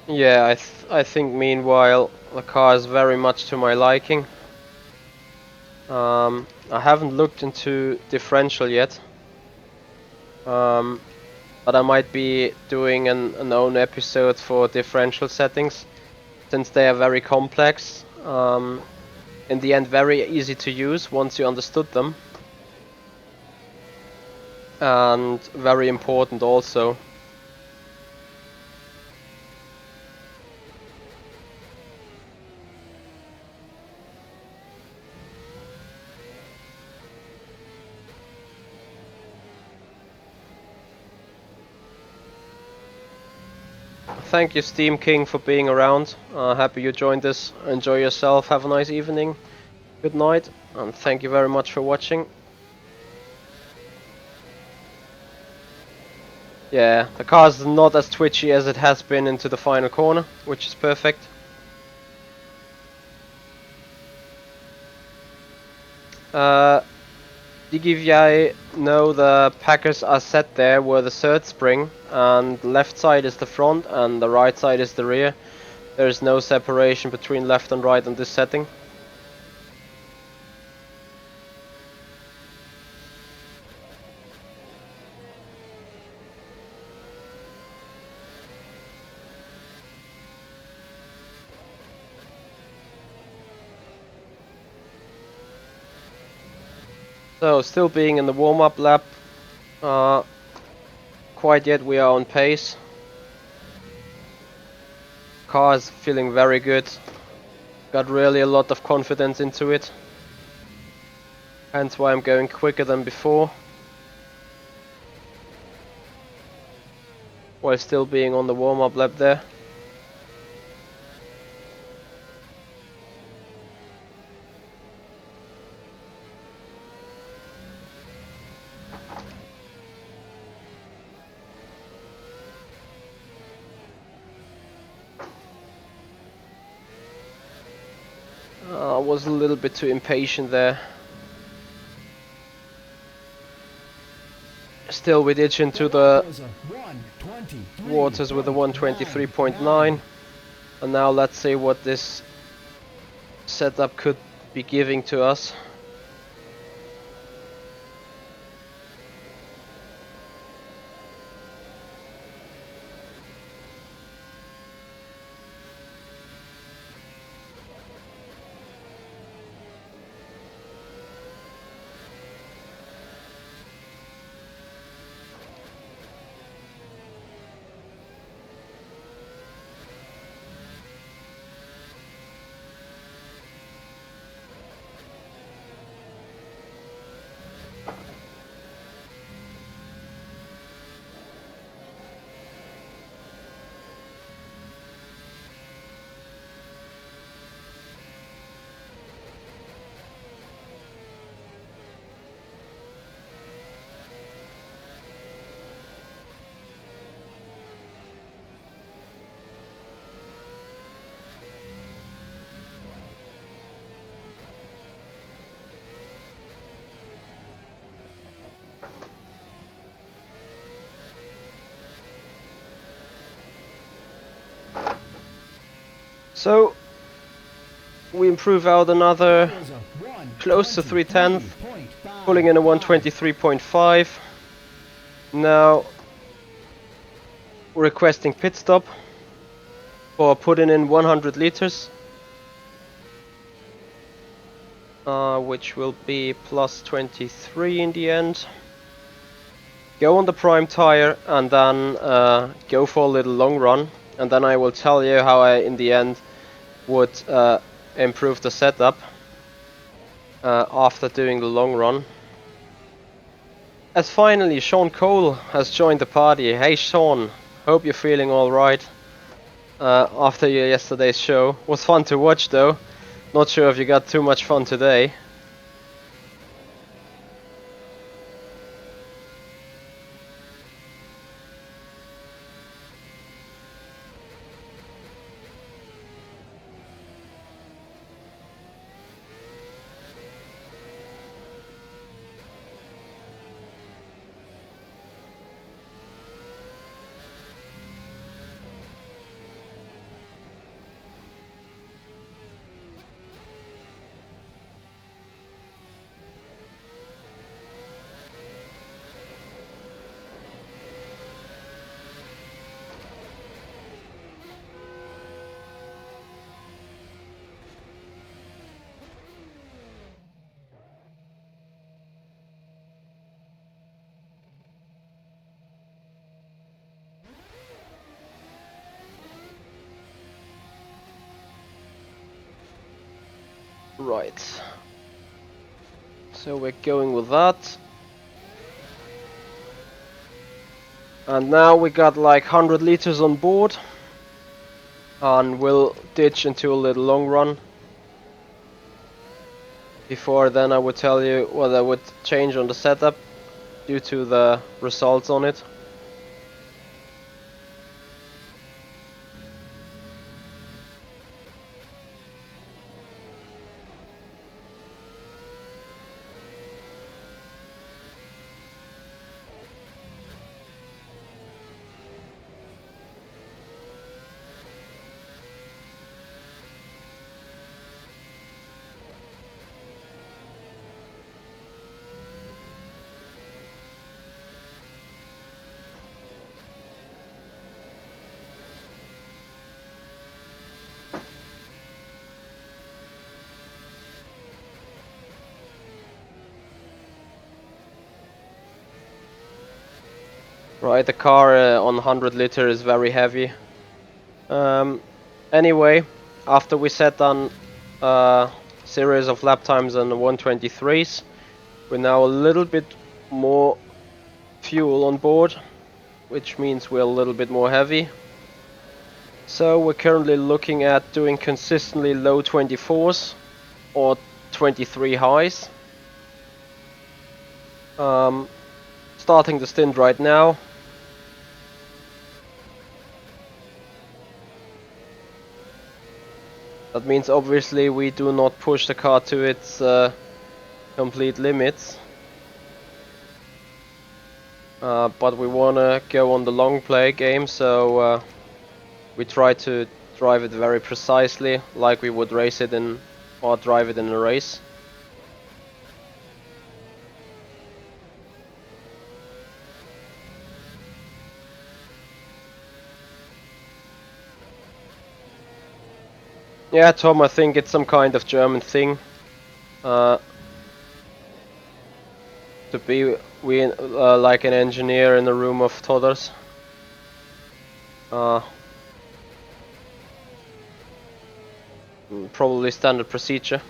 Yeah, I think meanwhile the car is very much to my liking. I haven't looked into differential yet, but I might be doing an own episode for differential settings, since they are very complex. In the end, very easy to use once you understood them, and very important also. Thank you, Steam King, for being around. Happy you joined us. Enjoy yourself. Have a nice evening. Good night, and thank you very much for watching. Yeah, the car's not as twitchy as it has been into the final corner, which is perfect. DGVI know the packers are set there where the third spring, and the left side is the front and the right side is the rear. There is no separation between left and right on this setting. So, still being in the warm-up lap, quite yet we are on pace. Car is feeling very good. Got really a lot of confidence into it. Hence why I'm going quicker than before, while still being on the warm-up lap there. I was a little bit too impatient there. Still we ditch into the waters with a 123.9, and now let's see what this setup could be giving to us. So we improve out another That was a close to 3/10, 123.55. pulling in a 123.5. Now requesting pit stop for putting in 100 liters, which will be plus 23 in the end. Go on the prime tire and then go for a little long run, and then I will tell you how I in the end would improve the setup after doing the long run. As finally Sean Cole has joined the party. Hey Sean, hope you're feeling alright after your yesterday's show. Was fun to watch though. Not sure if you got too much fun today. Right. So we're going with that. And now we got like 100 liters on board. And we'll ditch into a little long run. Before then I would tell you what I would change on the setup due to the results on it. Right, the car on 100 liter is very heavy. Anyway, after we set on a series of lap times on the 123s, we're now a little bit more fuel on board, which means we're a little bit more heavy. So we're currently looking at doing consistently low 24s or 23 highs. Starting the stint right now. That means obviously we do not push the car to its complete limits. But we wanna go on the long play game, so we try to drive it very precisely, like we would race it in or drive it in a race. Yeah, Tom, I think it's some kind of German thing. To be like an engineer in a room of toddlers. Probably standard procedure.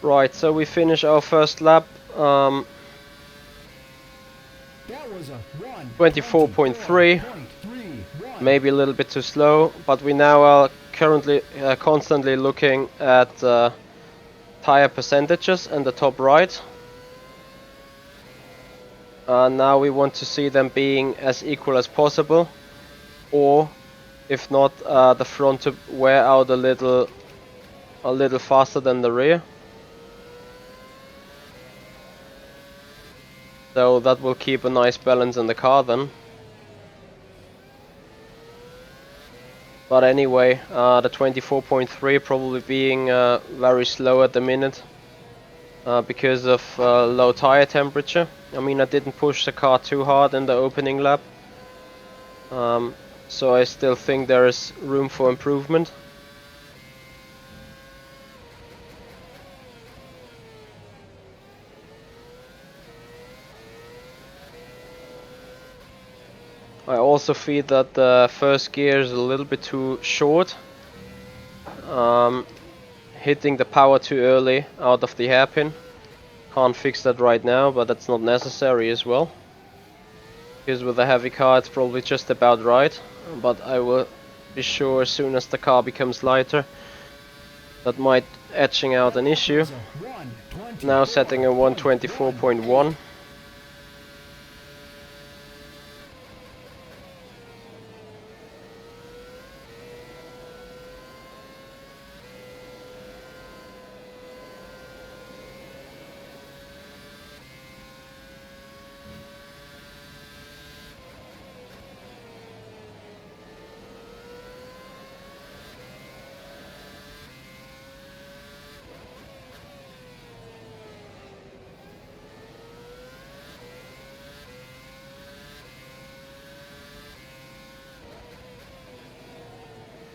Right, so we finish our first lap. 24.3, maybe a little bit too slow, but we now are currently constantly looking at tire percentages in the top right. Now we want to see them being as equal as possible, or if not, the front to wear out a little faster than the rear. So that will keep a nice balance in the car then. But anyway, the 24.3 probably being very slow at the minute because of low tire temperature. I mean, I didn't push the car too hard in the opening lap, so I still think there is room for improvement. I also feel that the first gear is a little bit too short. Hitting the power too early out of the hairpin. Can't fix that right now, but that's not necessary as well. Because with a heavy car it's probably just about right. But I will be sure as soon as the car becomes lighter. That might etching out an issue. Now setting a 124.1.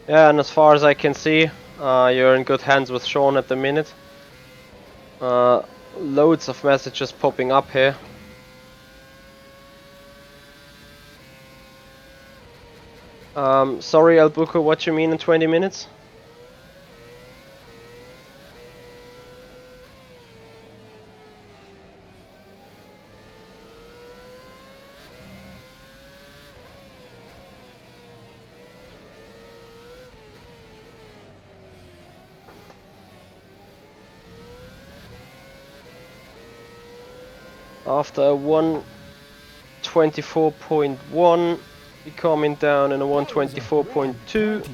Yeah, and as far as I can see, you're in good hands with Sean at the minute. Loads of messages popping up here. Sorry Albuco, what you mean in 20 minutes? After a 124.1, coming down in a 124.2.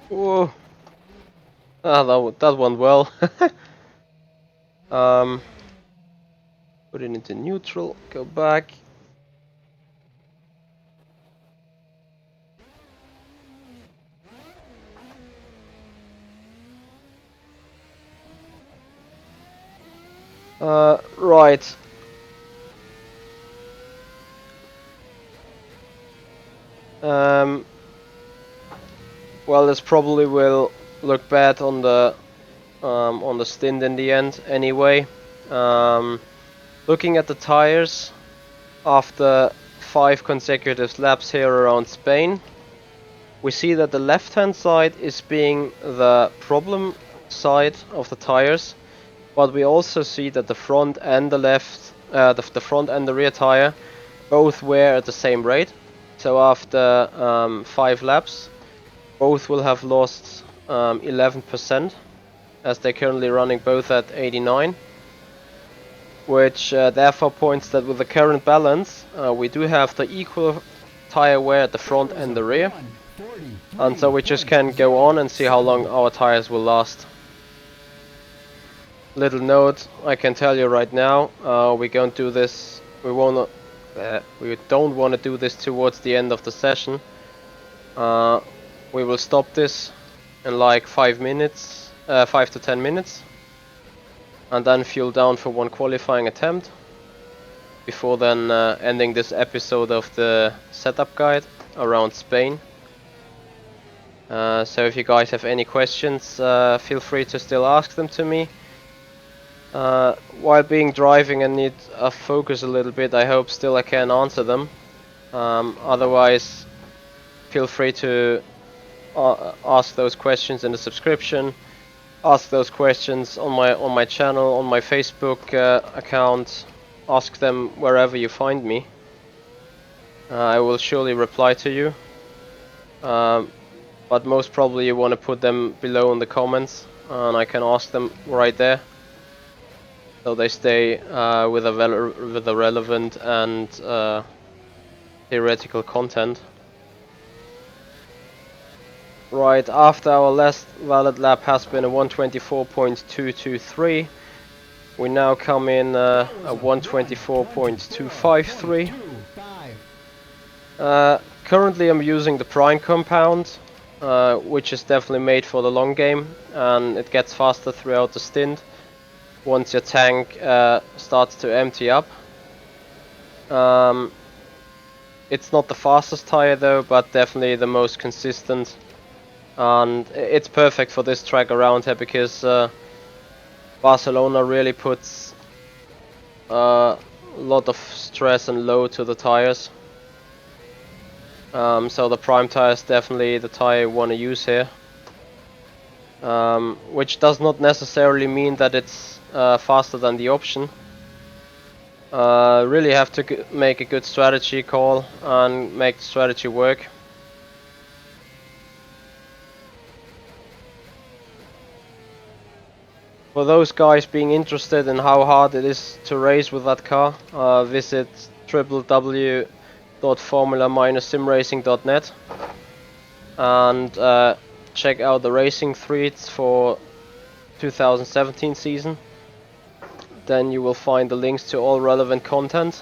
Whoa. That went well. Put it into neutral, go back. Right. Well, this probably will look bad on the stint in the end anyway. Looking at the tires after 5 consecutive laps here around Spain, we see that the left hand side is being the problem side of the tires, but we also see that the front and the front and the rear tire both wear at the same rate. So after 5 laps, both will have lost 11%, as they're currently running both at 89, which therefore points that with the current balance we do have the equal tire wear at the front and the rear, and so we just can go on and see how long our tires will last. Little note, I can tell you right now, we don't do this. We don't want to do this towards the end of the session. We will stop this in like 5 minutes, 5 to 10 minutes, and then fuel down for one qualifying attempt before then ending this episode of the setup guide around Spain. So if you guys have any questions, feel free to still ask them to me. While being driving and need a focus a little bit, I hope still I can answer them. Otherwise, feel free to ask those questions in the subscription. Ask those questions on my channel, on my Facebook account. Ask them wherever you find me. I will surely reply to you. But most probably you want to put them below in the comments, and I can ask them right there, so they stay with the relevant and theoretical content. Right, after our last valid lap has been a 124.223, we now come in a 124.253. Currently I'm using the prime compound, which is definitely made for the long game, and it gets faster throughout the stint once your tank starts to empty up. It's not the fastest tire though, but definitely the most consistent, and it's perfect for this track around here because Barcelona really puts a lot of stress and load to the tires. So the prime tire is definitely the tire you want to use here, which does not necessarily mean that it's faster than the option. Really have to make a good strategy call and make the strategy work. For those guys being interested in how hard it is to race with that car, visit www.formula-simracing.net and check out the racing threads for 2017 season. Then you will find the links to all relevant content.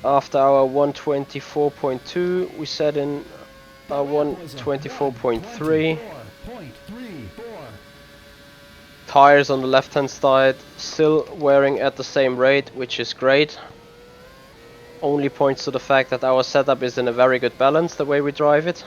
After our 124.2, we set in a 124.3. Tires on the left hand side still wearing at the same rate, which is great. Only points to the fact that our setup is in a very good balance the way we drive it.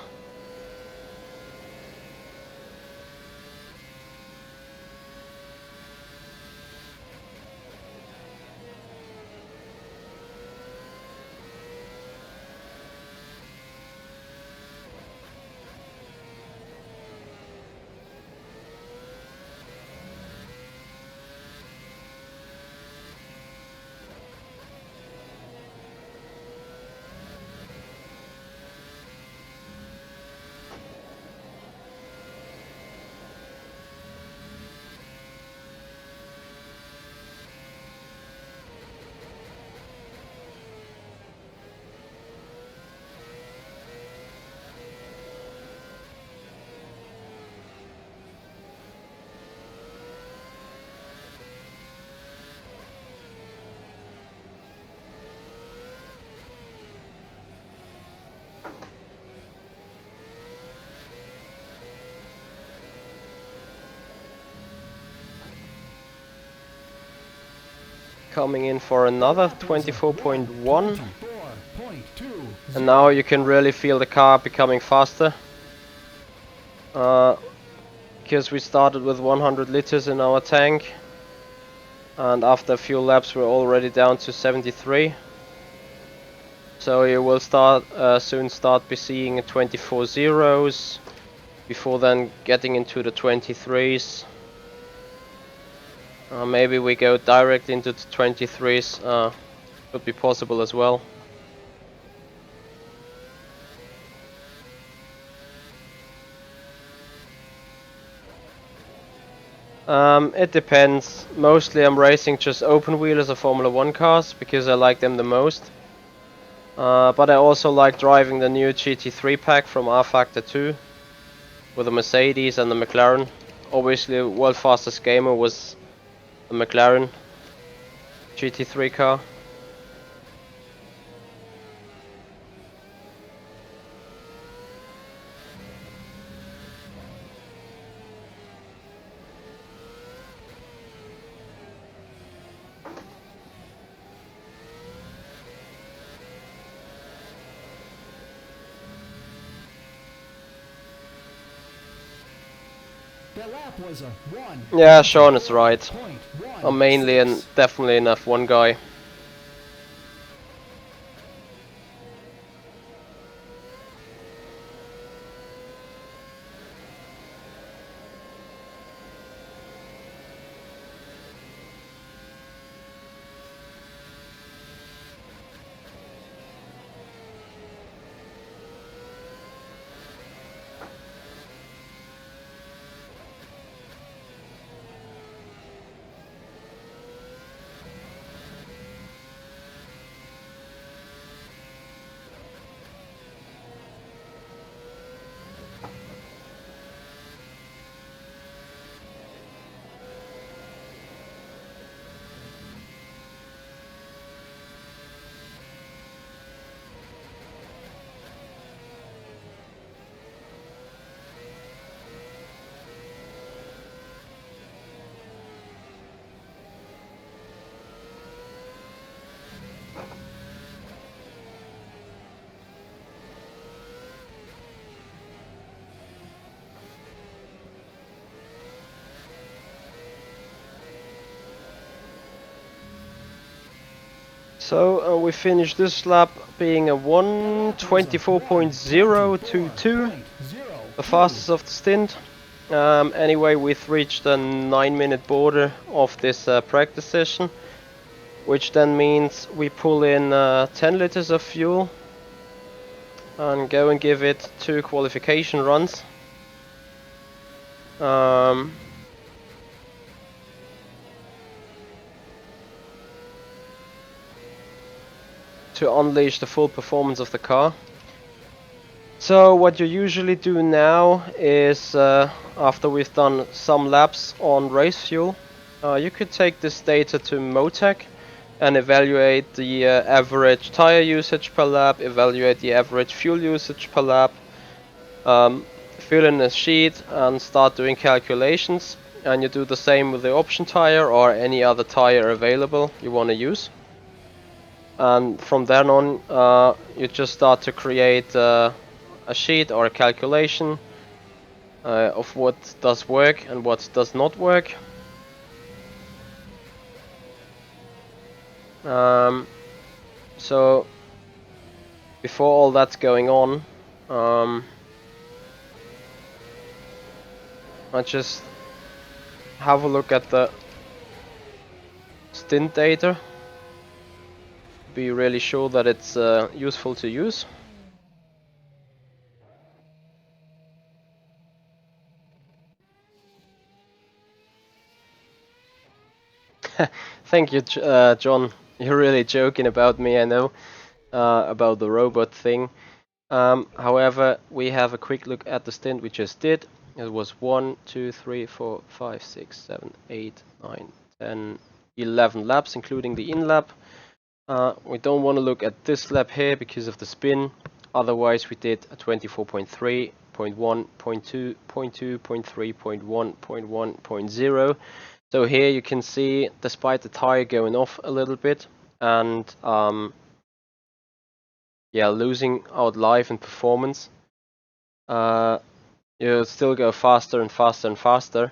Coming in for another 24.1, and now you can really feel the car becoming faster, because we started with 100 liters in our tank, and after a few laps we're already down to 73. So you will soon start be seeing 24 zeros, before then getting into the 23s. Maybe we go direct into the 23s, could be possible as well. It depends. Mostly I'm racing just open wheelers or Formula 1 cars because I like them the most. But I also like driving the new GT3 pack from rFactor 2 with the Mercedes and the McLaren. Obviously, world fastest gamer was the McLaren GT3 car. The lap was a 1. Yeah, Sean is right. 0.1. I'm mainly and definitely an F1 guy. So we finished this lap being a 1:24.022, the fastest of the stint. Anyway, we've reached the 9-minute border of this practice session, which then means we pull in 10 liters of fuel and go and give it 2 qualification runs. To unleash the full performance of the car. So what you usually do now is, after we've done some laps on race fuel, you could take this data to Motec and evaluate the average tire usage per lap, evaluate the average fuel usage per lap, fill in a sheet and start doing calculations. And you do the same with the option tire or any other tire available you want to use. And from then on, you just start to create a sheet or a calculation of what does work and what does not work. So before all that's going on, I just have a look at the stint data. Be really sure that it's useful to use. Thank you, John. You're really joking about me, I know, about the robot thing. However, we have a quick look at the stint we just did. It was 1, 2, 3, 4, 5, 6, 7, 8, 9, 10, 11 laps, including the in lap. We don't want to look at this lap here because of the spin. Otherwise, we did a 24.3, 0.1, 0.2, 0.2, 0.3, 0.1, 0.1, 0.0. So here you can see, despite the tire going off a little bit and yeah, losing out life and performance, you still go faster and faster and faster,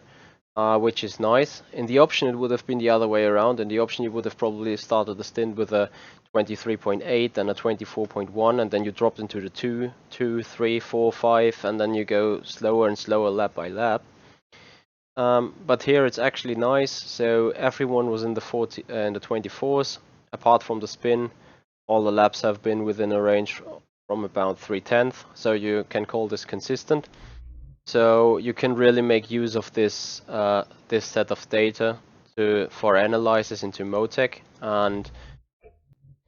which is nice. In the option it would have been the other way around. In the option you would have probably started the stint with a 23.8 and a 24.1, and then you dropped into the 2, 2, 3, 4, 5, and then you go slower and slower lap by lap. But here it's actually nice, so everyone was in the 24s, apart from the spin. All the laps have been within a range from about 3/10, so you can call this consistent. So you can really make use of this this set of data for analysis into Motec. And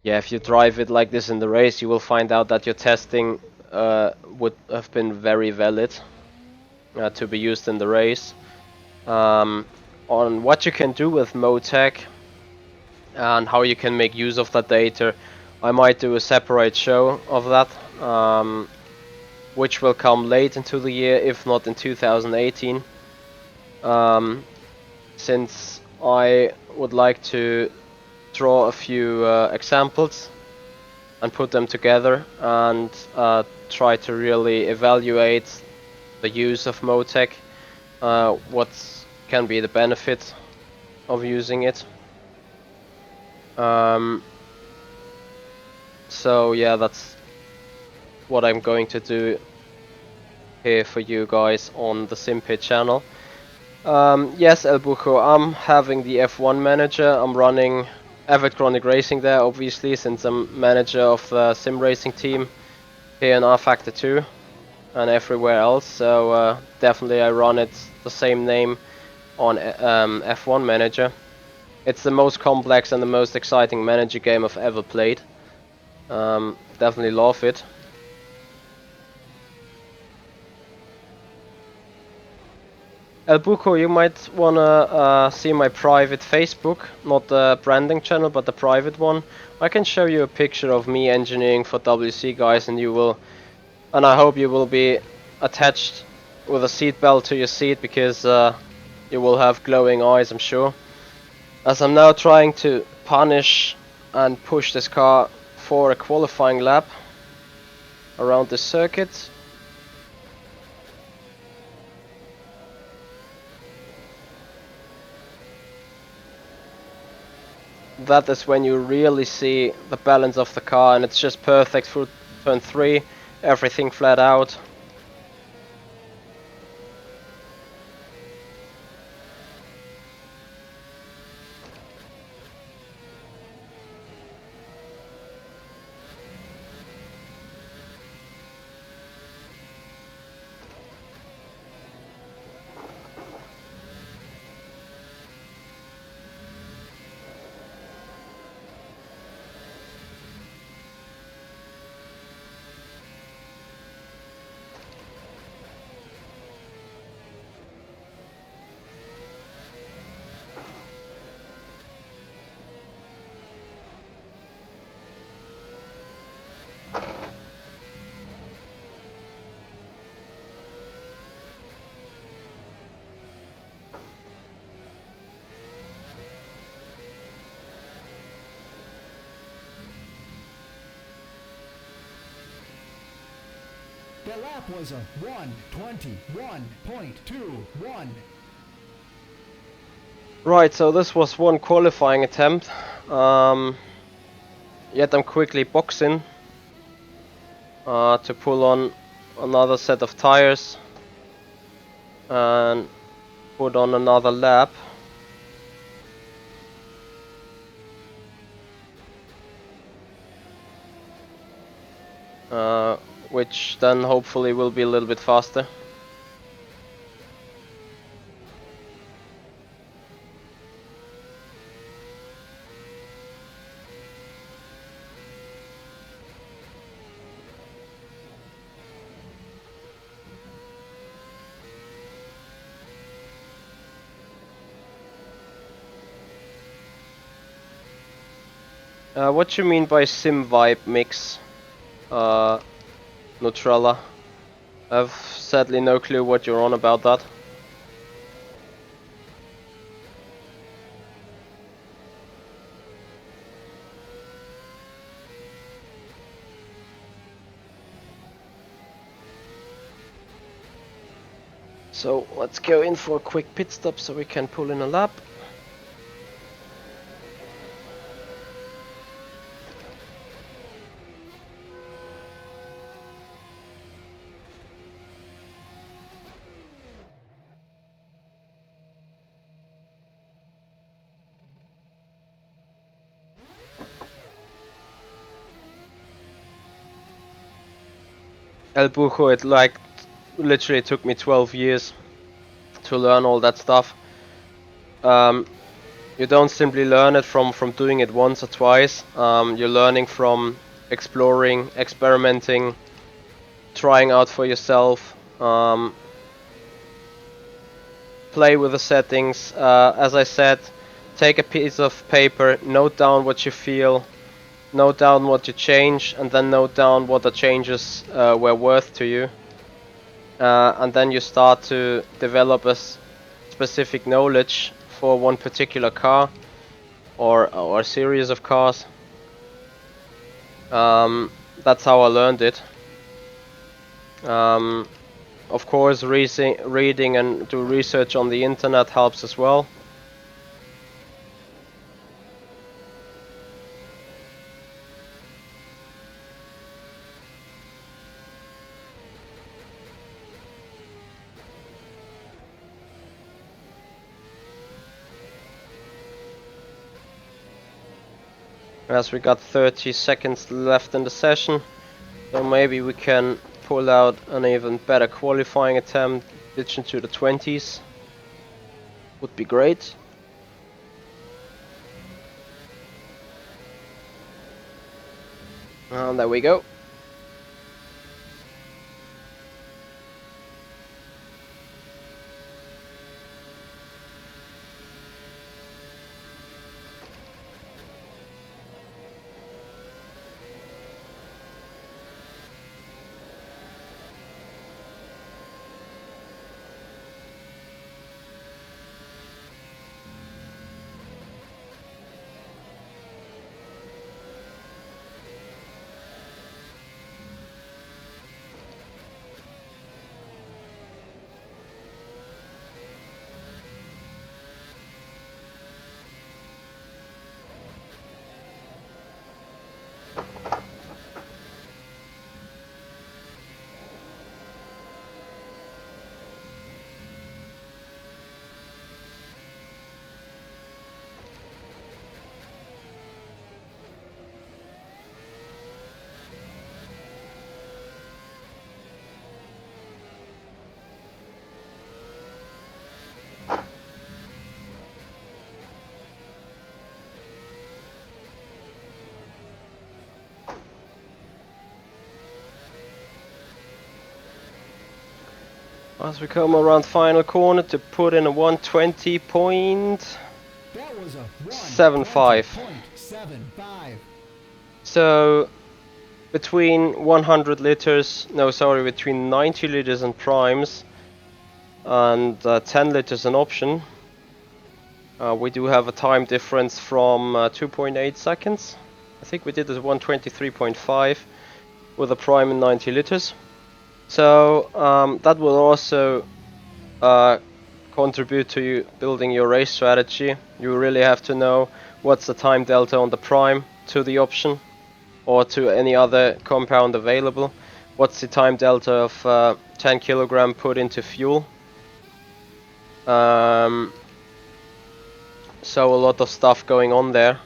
yeah, if you drive it like this in the race, you will find out that your testing would have been very valid to be used in the race. On what you can do with Motec and how you can make use of that data, I might do a separate show of that, which will come late into the year, if not in 2018, since I would like to draw a few examples and put them together and try to really evaluate the use of Motec what can be the benefit of using it. So yeah, that's what I'm going to do here for you guys on the Simpit channel. Yes, El Bujo, I'm having the F1 manager. I'm running Avid Chronic Racing there, obviously, since I'm manager of the sim racing team here in rFactor 2 and everywhere else. So definitely I run it the same name on F1 manager. It's the most complex and the most exciting manager game I've ever played. Definitely love it. El Buco, you might wanna see my private Facebook, not the branding channel, but the private one. I can show you a picture of me engineering for WC guys, and you will, and I hope you will be attached with a seatbelt to your seat, because you will have glowing eyes, I'm sure. As I'm now trying to punish and push this car for a qualifying lap around the circuit. That is when you really see the balance of the car, and it's just perfect through turn 3, everything flat out. The lap was a 1:21.21. Right, so this was one qualifying attempt. Yet I'm quickly boxing to pull on another set of tires and put on another lap. Which then hopefully will be a little bit faster. What you mean by sim vibe mix, Nutrella? I've sadly no clue what you're on about that. So let's go in for a quick pit stop so we can pull in a lap. El Bujo, it like literally took me 12 years to learn all that stuff. You don't simply learn it from doing it once or twice. You're learning from exploring, experimenting, trying out for yourself. Play with the settings. As I said, take a piece of paper, note down what you feel, note down what you change, and then note down what the changes were worth to you. And then you start to develop a specific knowledge for one particular car or a series of cars. That's how I learned it. Of course, reading and do research on the internet helps as well. As we got 30 seconds left in the session, so maybe we can pull out an even better qualifying attempt, ditch into the 20s. Would be great. And there we go. As we come around final corner to put in a 120.75. So between 100 liters, no sorry, between 90 liters and primes and 10 liters an option, we do have a time difference from 2.8 seconds. I think we did it 123.5 with a prime in 90 liters. So that will also contribute to you building your race strategy. You really have to know what's the time delta on the prime to the option or to any other compound available. What's the time delta of 10 kilogram put into fuel. So a lot of stuff going on there,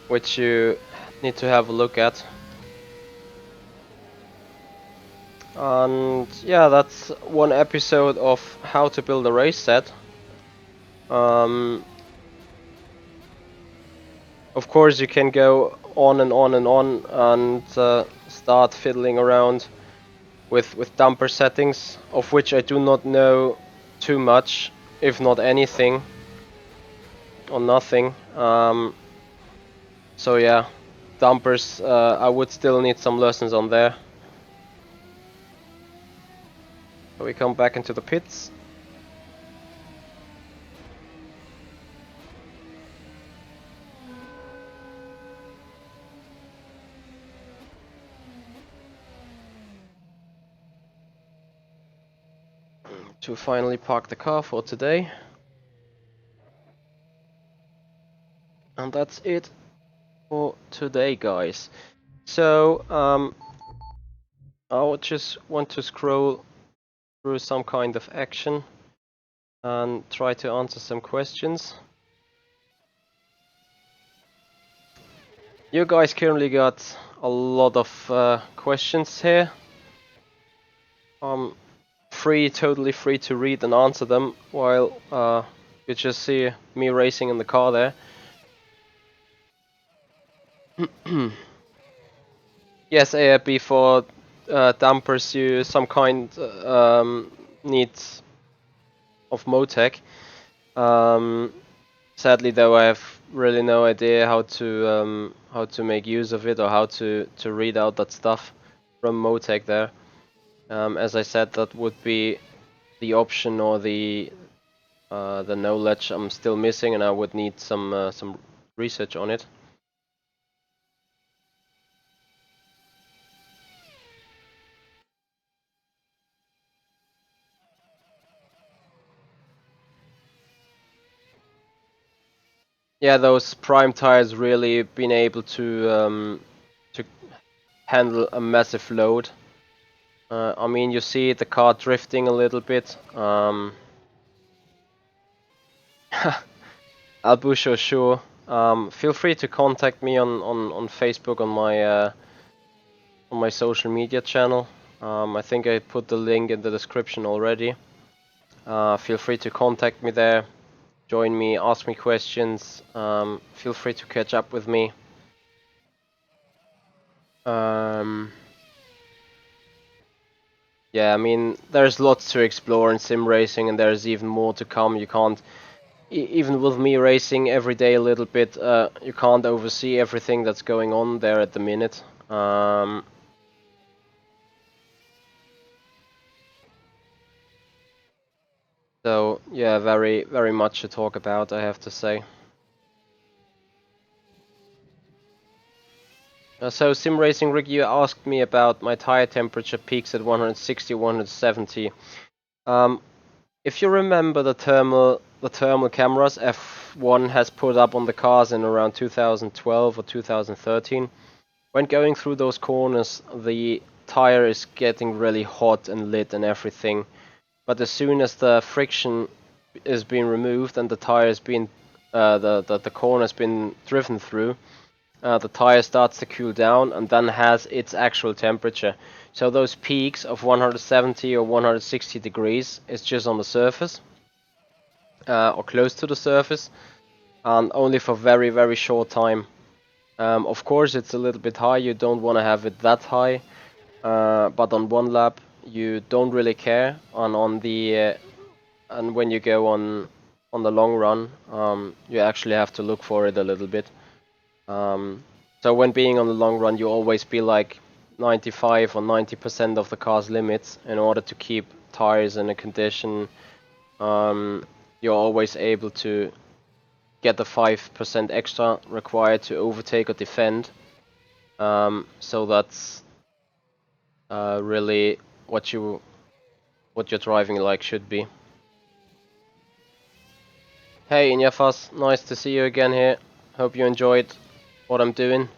which you need to have a look at. And yeah, that's one episode of how to build a race set. Of course, you can go on and on and on and start fiddling around with damper settings, of which I do not know too much, if not anything, or nothing. So yeah, dampers, I would still need some lessons on there. So we come back into the pits. To finally park the car for today. And that's it for today, guys. So I would just want to scroll through some kind of action and try to answer some questions. You guys currently got a lot of questions here. I'm totally free to read and answer them while you just see me racing in the car there. Yes, AFB for dampers you some kind needs of Motec. Sadly though, I have really no idea how to make use of it or how to read out that stuff from Motec there. As I said, that would be the option or the knowledge I'm still missing, and I would need some research on it. yeah, those prime tires really been able to handle a massive load. I mean, you see the car drifting a little bit. Albusho, sure. Feel free to contact me on Facebook on my social media channel. I think I put the link in the description already. Feel free to contact me there. Join me, ask me questions. Feel free to catch up with me. Yeah, I mean, there's lots to explore in sim racing, and there's even more to come. You can't, even with me racing every day a little bit, you can't oversee everything that's going on there at the minute. So yeah, very much to talk about, I have to say. So sim racing Rick, you asked me about my tire temperature peaks at 160, 170. If you remember the thermal cameras F1 has put up on the cars in around 2012 or 2013, when going through those corners, the tire is getting really hot and lit and everything. But as soon as the friction is being removed and the tire has been the corner has been driven through, the tire starts to cool down and then has its actual temperature. So those peaks of 170 or 160 degrees is just on the surface, or close to the surface, and only for very short time. Of course it's a little bit high, you don't want to have it that high, but on one lap you don't really care, and on the and when you go on the long run, you actually have to look for it a little bit. So when being on the long run, you always be like 95 or 90% of the car's limits in order to keep tires in a condition. You're always able to get the 5% extra required to overtake or defend. So that's really what your driving like should be. Hey Inyafas, nice to see you again here. Hope you enjoyed what I'm doing.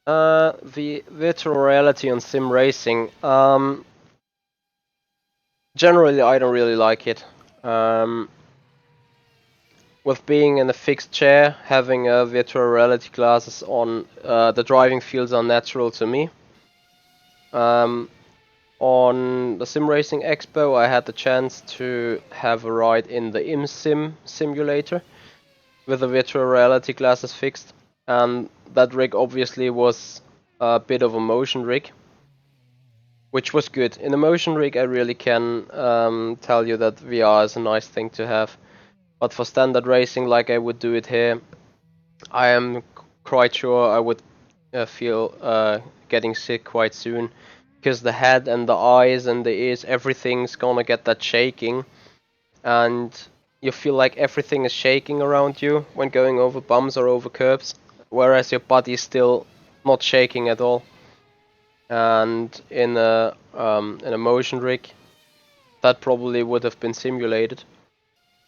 The virtual reality on sim racing. Generally, I don't really like it. With being in a fixed chair, having virtual reality glasses on, the driving feels unnatural to me. On the Sim Racing Expo, I had the chance to have a ride in the ImSim simulator with the virtual reality glasses fixed, and that rig obviously was a bit of a motion rig, which was good. In a motion rig, I really can tell you that VR is a nice thing to have, but for standard racing, like I would do it here, I am quite sure I would feel getting sick quite soon, because the head and the eyes and the ears, everything's gonna get that shaking, and you feel like everything is shaking around you when going over bumps or over curbs, whereas your body is still not shaking at all. And in a motion rig, that probably would have been simulated,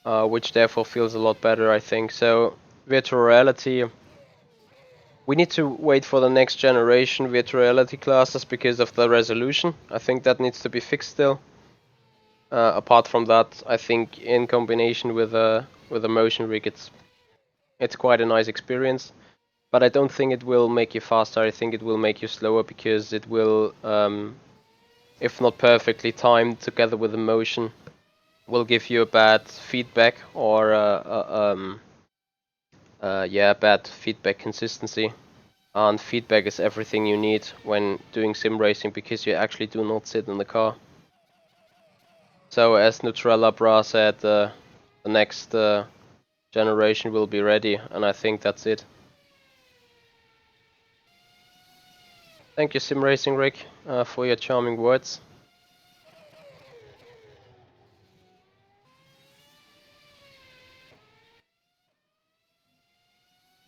which therefore feels a lot better, I think. So virtual reality, we need to wait for the next generation virtual reality classes because of the resolution. I think that needs to be fixed still. Apart from that, I think in combination with a motion rig, it's quite a nice experience. But I don't think it will make you faster. I think it will make you slower because it will, if not perfectly timed together with the motion, will give you a bad feedback or yeah, bad feedback consistency. And feedback is everything you need when doing sim racing because you actually do not sit in the car. So as Nutrella Bra said, the next generation will be ready, and I think that's it. Thank you, Sim Racing Rick, for your charming words.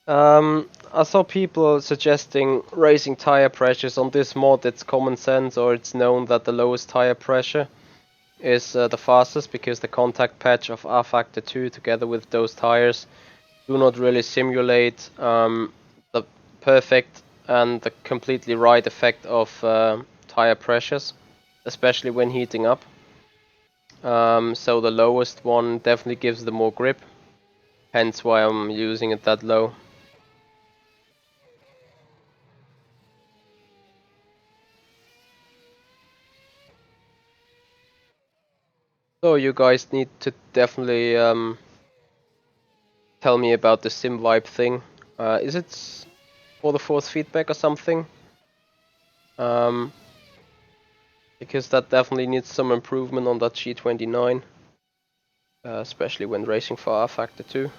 I saw people suggesting raising tire pressures on this mod. It's common sense, or it's known that the lowest tire pressure is the fastest, because the contact patch of rFactor 2 together with those tires do not really simulate the perfect and the completely right effect of tire pressures, especially when heating up. So the lowest one definitely gives the more grip, hence why I'm using it that low. So you guys need to definitely tell me about the sim vibe thing. Is it for the force feedback or something? Because that definitely needs some improvement on that G29, especially when racing for rFactor 2.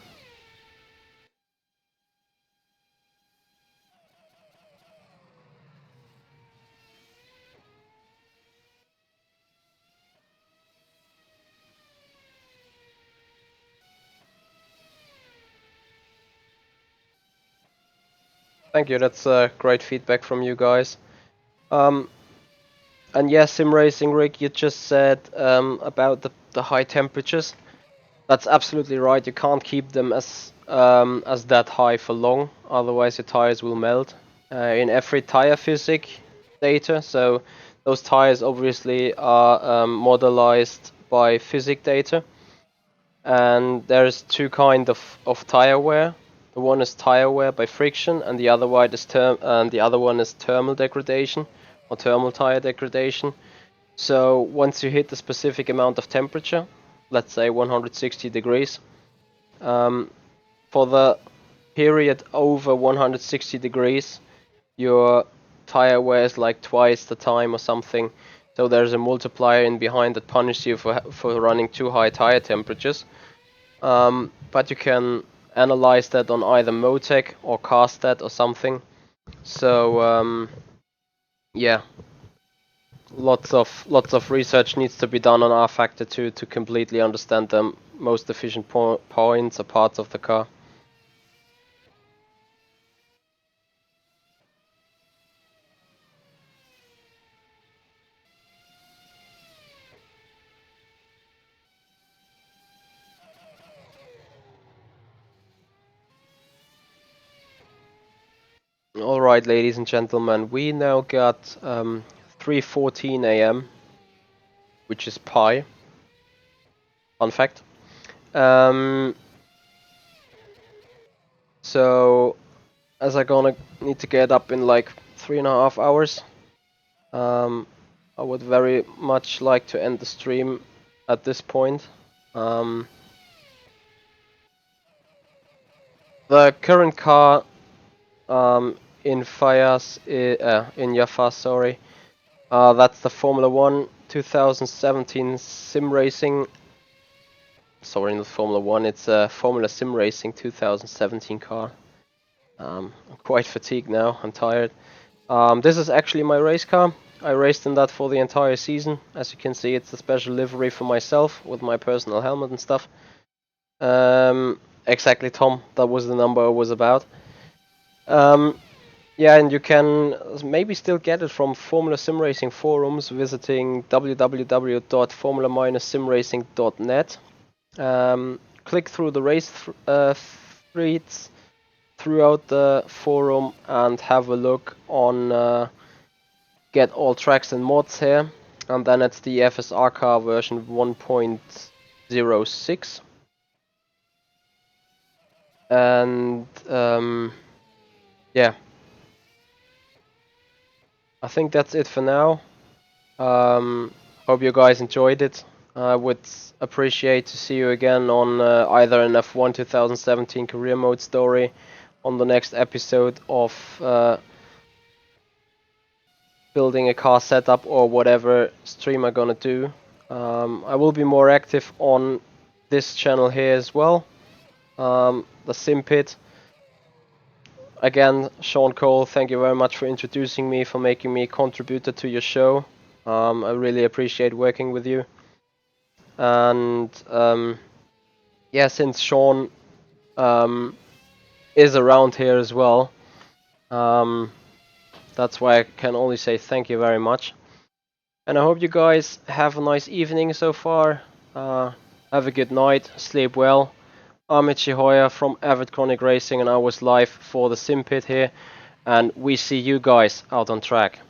Thank you, that's great feedback from you guys. And yeah, sim racing, Rick, you just said about the high temperatures. That's absolutely right. You can't keep them as that high for long, otherwise your tires will melt. In every tire physics data, so those tires obviously are modelized by physics data, and there's two kind of tire wear. The one is tire wear by friction, and the other one is thermal degradation or thermal tire degradation. So once you hit a specific amount of temperature, let's say 160 degrees, for the period over 160 degrees, your tire wears like twice the time or something. So there's a multiplier in behind that punishes you for running too high tire temperatures. But you can analyze that on either Motec or Carstat or something. So yeah, lots of research needs to be done on rFactor 2 to completely understand the most efficient points or parts of the car. Alright, ladies and gentlemen, we now got 3:14 a.m., which is pi. Fun fact. So, as I'm gonna need to get up in like 3.5 hours, I would very much like to end the stream at this point. The current car in Jaffa, sorry. That's the Formula 1 2017 Sim Racing. Sorry, not Formula 1, it's a Formula Simracing 2017 car. I'm quite fatigued now, I'm tired. This is actually my race car. I raced in that for the entire season. As you can see, it's a special livery for myself with my personal helmet and stuff. Exactly, Tom, that was the number I was about. Yeah, and you can maybe still get it from Formula Simracing forums visiting www.formula-simracing.net. Click through the race threads throughout the forum and have a look on get all tracks and mods here, and then it's the FSR car version 1.06. And yeah, I think that's it for now. Hope you guys enjoyed it. I would appreciate to see you again on either an F1 2017 career mode story on the next episode of building a car setup or whatever stream I'm gonna do. I will be more active on this channel here as well, the Simpit. Again, Sean Cole, thank you very much for introducing me, for making me a contributor to your show. I really appreciate working with you. And yeah, since Sean is around here as well, that's why I can only say thank you very much. And I hope you guys have a nice evening so far. Have a good night, sleep well. I'm Michi Hoyer from Avid Chronic Racing, and I was live for the Simpit here. And we see you guys out on track.